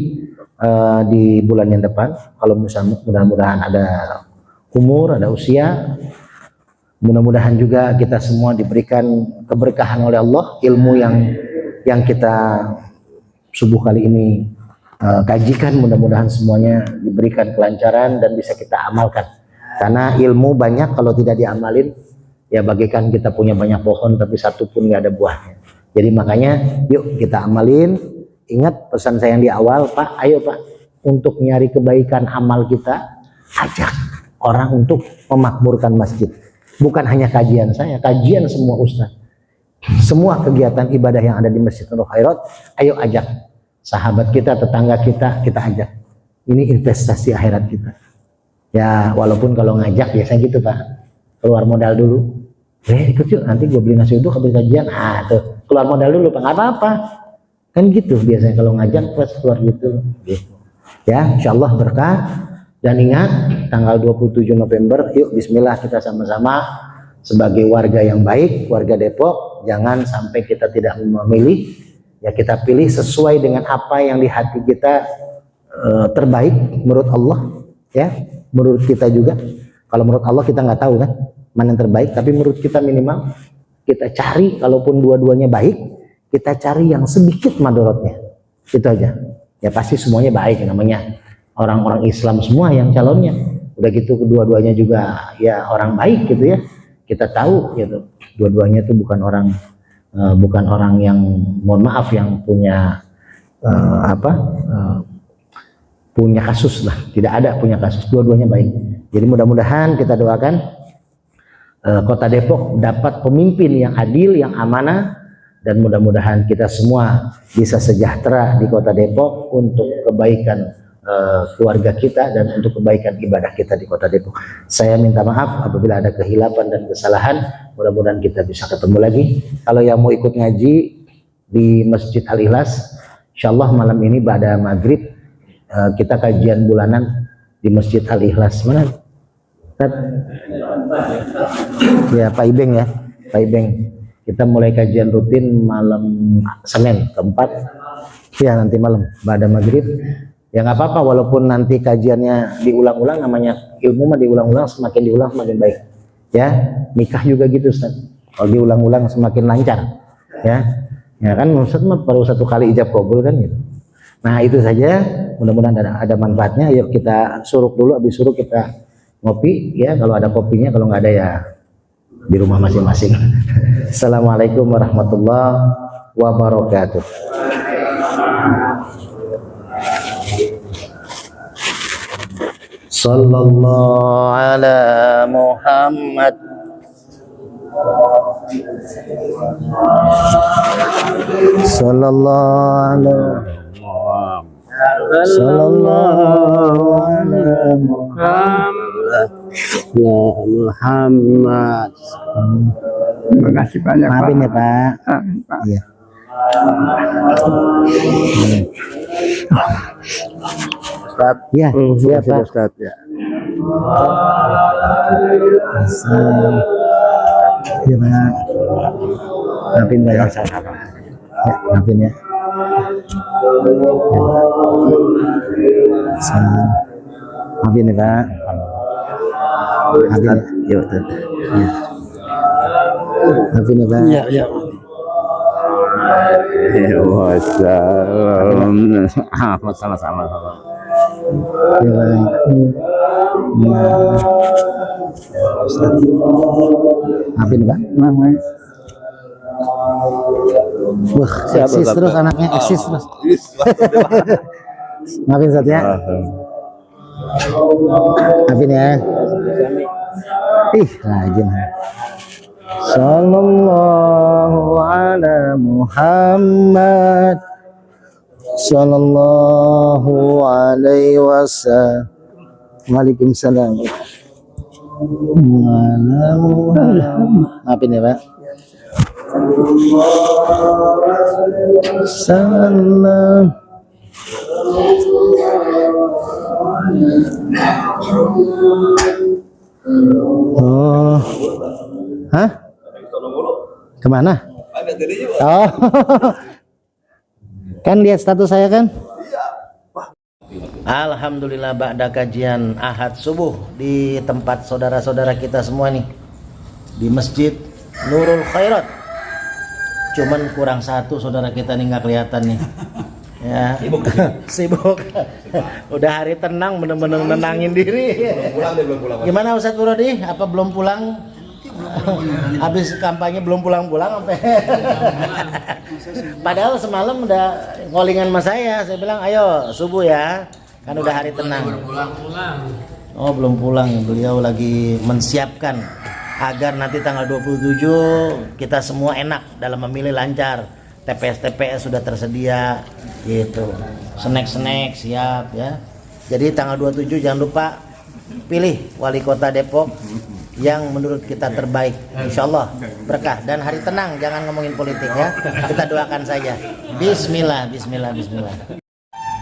di bulan yang depan. Kalau mudah-mudahan ada umur, ada usia. Mudah-mudahan juga kita semua diberikan keberkahan oleh Allah, ilmu yang kita subuh kali ini kajikan, mudah-mudahan semuanya diberikan kelancaran dan bisa kita amalkan. Karena ilmu banyak kalau tidak diamalin, ya bagaikan kita punya banyak pohon tapi satu pun nggak ada buahnya. Jadi makanya yuk kita amalin. Ingat pesan saya yang di awal, Pak, ayo Pak, untuk nyari kebaikan amal kita, ajak orang untuk memakmurkan masjid. Bukan hanya kajian saya, kajian semua ustaz. Semua kegiatan ibadah yang ada di Masjid Nurul Khairat, ayo ajak sahabat kita, tetangga kita ajak. Ini investasi akhirat kita. Ya walaupun kalau ngajak biasanya gitu Pak, keluar modal dulu. Ikut yuk, nanti gue beli nasi uduk, habis kajian, tuh keluar modal dulu Pak, nggak apa-apa. Kan gitu biasanya kalau ngajak pas keluar gitu. Ya insyaallah berkah. Dan ingat tanggal 27 November, yuk bismillah kita sama-sama sebagai warga yang baik, warga Depok, jangan sampai kita tidak memilih, ya kita pilih sesuai dengan apa yang di hati kita terbaik menurut Allah, ya menurut kita juga. Kalau menurut Allah kita nggak tahu kan mana yang terbaik, tapi menurut kita minimal kita cari, kalaupun dua-duanya baik, kita cari yang sedikit madorotnya, itu aja. Ya pasti semuanya baik, namanya orang-orang Islam semua yang calonnya. Udah gitu kedua-duanya juga ya orang baik gitu ya. Kita tahu gitu, dua-duanya itu bukan orang yang mohon maaf yang punya punya kasus lah, tidak ada punya kasus, dua-duanya baik. Jadi mudah-mudahan kita doakan Kota Depok dapat pemimpin yang adil, yang amanah, dan mudah-mudahan kita semua bisa sejahtera di Kota Depok untuk kebaikan keluarga kita dan untuk kebaikan ibadah kita di Kota Depok. Saya minta maaf apabila ada kehilapan dan kesalahan. Mudah-mudahan kita bisa ketemu lagi. Kalau yang mau ikut ngaji di Masjid Al-Ikhlas, insyaallah malam ini pada maghrib kita kajian bulanan di Masjid Al-Ikhlas. Mana? Ya Pak Ibeng ya, Pak Ibeng. Kita mulai kajian rutin malam Senin keempat. Ya nanti malam pada maghrib. Ya nggak apa-apa walaupun nanti kajiannya diulang-ulang, namanya ilmu mah diulang-ulang, semakin diulang semakin baik. Ya nikah juga gitu Ustaz. Kalau diulang-ulang semakin lancar. Ya kan Ustaz mah baru satu kali ijab kabul kan gitu. Nah itu saja, mudah-mudahan ada manfaatnya. Yuk kita suruk dulu, habis suruk kita ngopi ya, kalau ada kopinya, kalau nggak ada ya di rumah masing-masing. Assalamualaikum warahmatullahi wabarakatuh. Sallallahu ala Muhammad. Sallallahu ala Muhammad. Terima kasih banyak. Maafin ya Pak. Iya. Ustaz. Ya, iya Pak. Ustaz ya. Iya Pak. Maafin Pak ya. Ya, maafin ya. Maafin ya Pak. Maafin ya. Yuk, maafin ya Pak. Ya. Wassalam. Sama-sama. Maafin Pak. Wah, eksis terus anaknya, eksis terus. Maafin Ustaz ya. Maafin ya. Ih, rajin. Sallallahu ala Muhammad. Sallallahu alaihi wasallam. Waalaikumsalam. Maafin ya Pak. Salam. Oh, hah? Kemana? Oh, kan lihat status saya kan? Alhamdulillah ba'da kajian Ahad subuh di tempat saudara-saudara kita semua nih di Masjid Nurul Khairat. Cuman kurang satu saudara kita nih nggak kelihatan nih. Ya, sibuk. Udah hari tenang, bener-bener menenangin diri. Belum pulang. Gimana Ustadz Burodi? Apa belum pulang? Habis kampanye belum pulang-pulang sampai. Padahal semalam udah ngolingan sama saya bilang ayo subuh ya, kan udah hari tenang. Oh belum pulang, beliau lagi mensiapkan agar nanti tanggal 27 kita semua enak dalam memilih, lancar. TPS sudah tersedia gitu, snack siap ya. Jadi tanggal 27 jangan lupa pilih wali kota Depok yang menurut kita terbaik, insyaallah berkah dan hari tenang. Jangan ngomongin politik ya, kita doakan saja. Bismillah.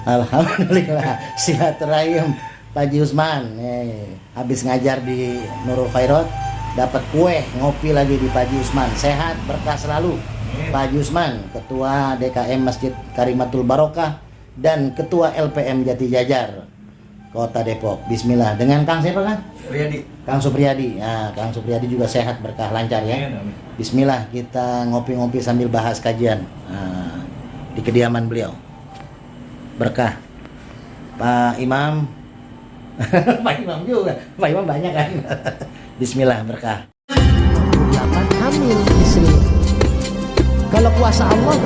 Alhamdulillah silaturahim Pak Haji Usman habis ngajar di Nurul Khairat, dapat kue ngopi lagi di Pak Haji Usman. Sehat berkah selalu Pak Haji Usman, Ketua DKM Masjid Karimatul Barokah dan Ketua LPM Jati Jajar Kota Depok. Bismillah. Dengan Kang siapa kan? Kang Supriyadi. Nah, Kang Supriyadi juga sehat berkah lancar ya. Bismillah, kita ngopi-ngopi sambil bahas kajian di kediaman beliau. Berkah. Pak Imam. Pak Imam juga. Pak Imam banyak kan. Bismillah berkah. 8 hamil istri. Kalau kuasa Allah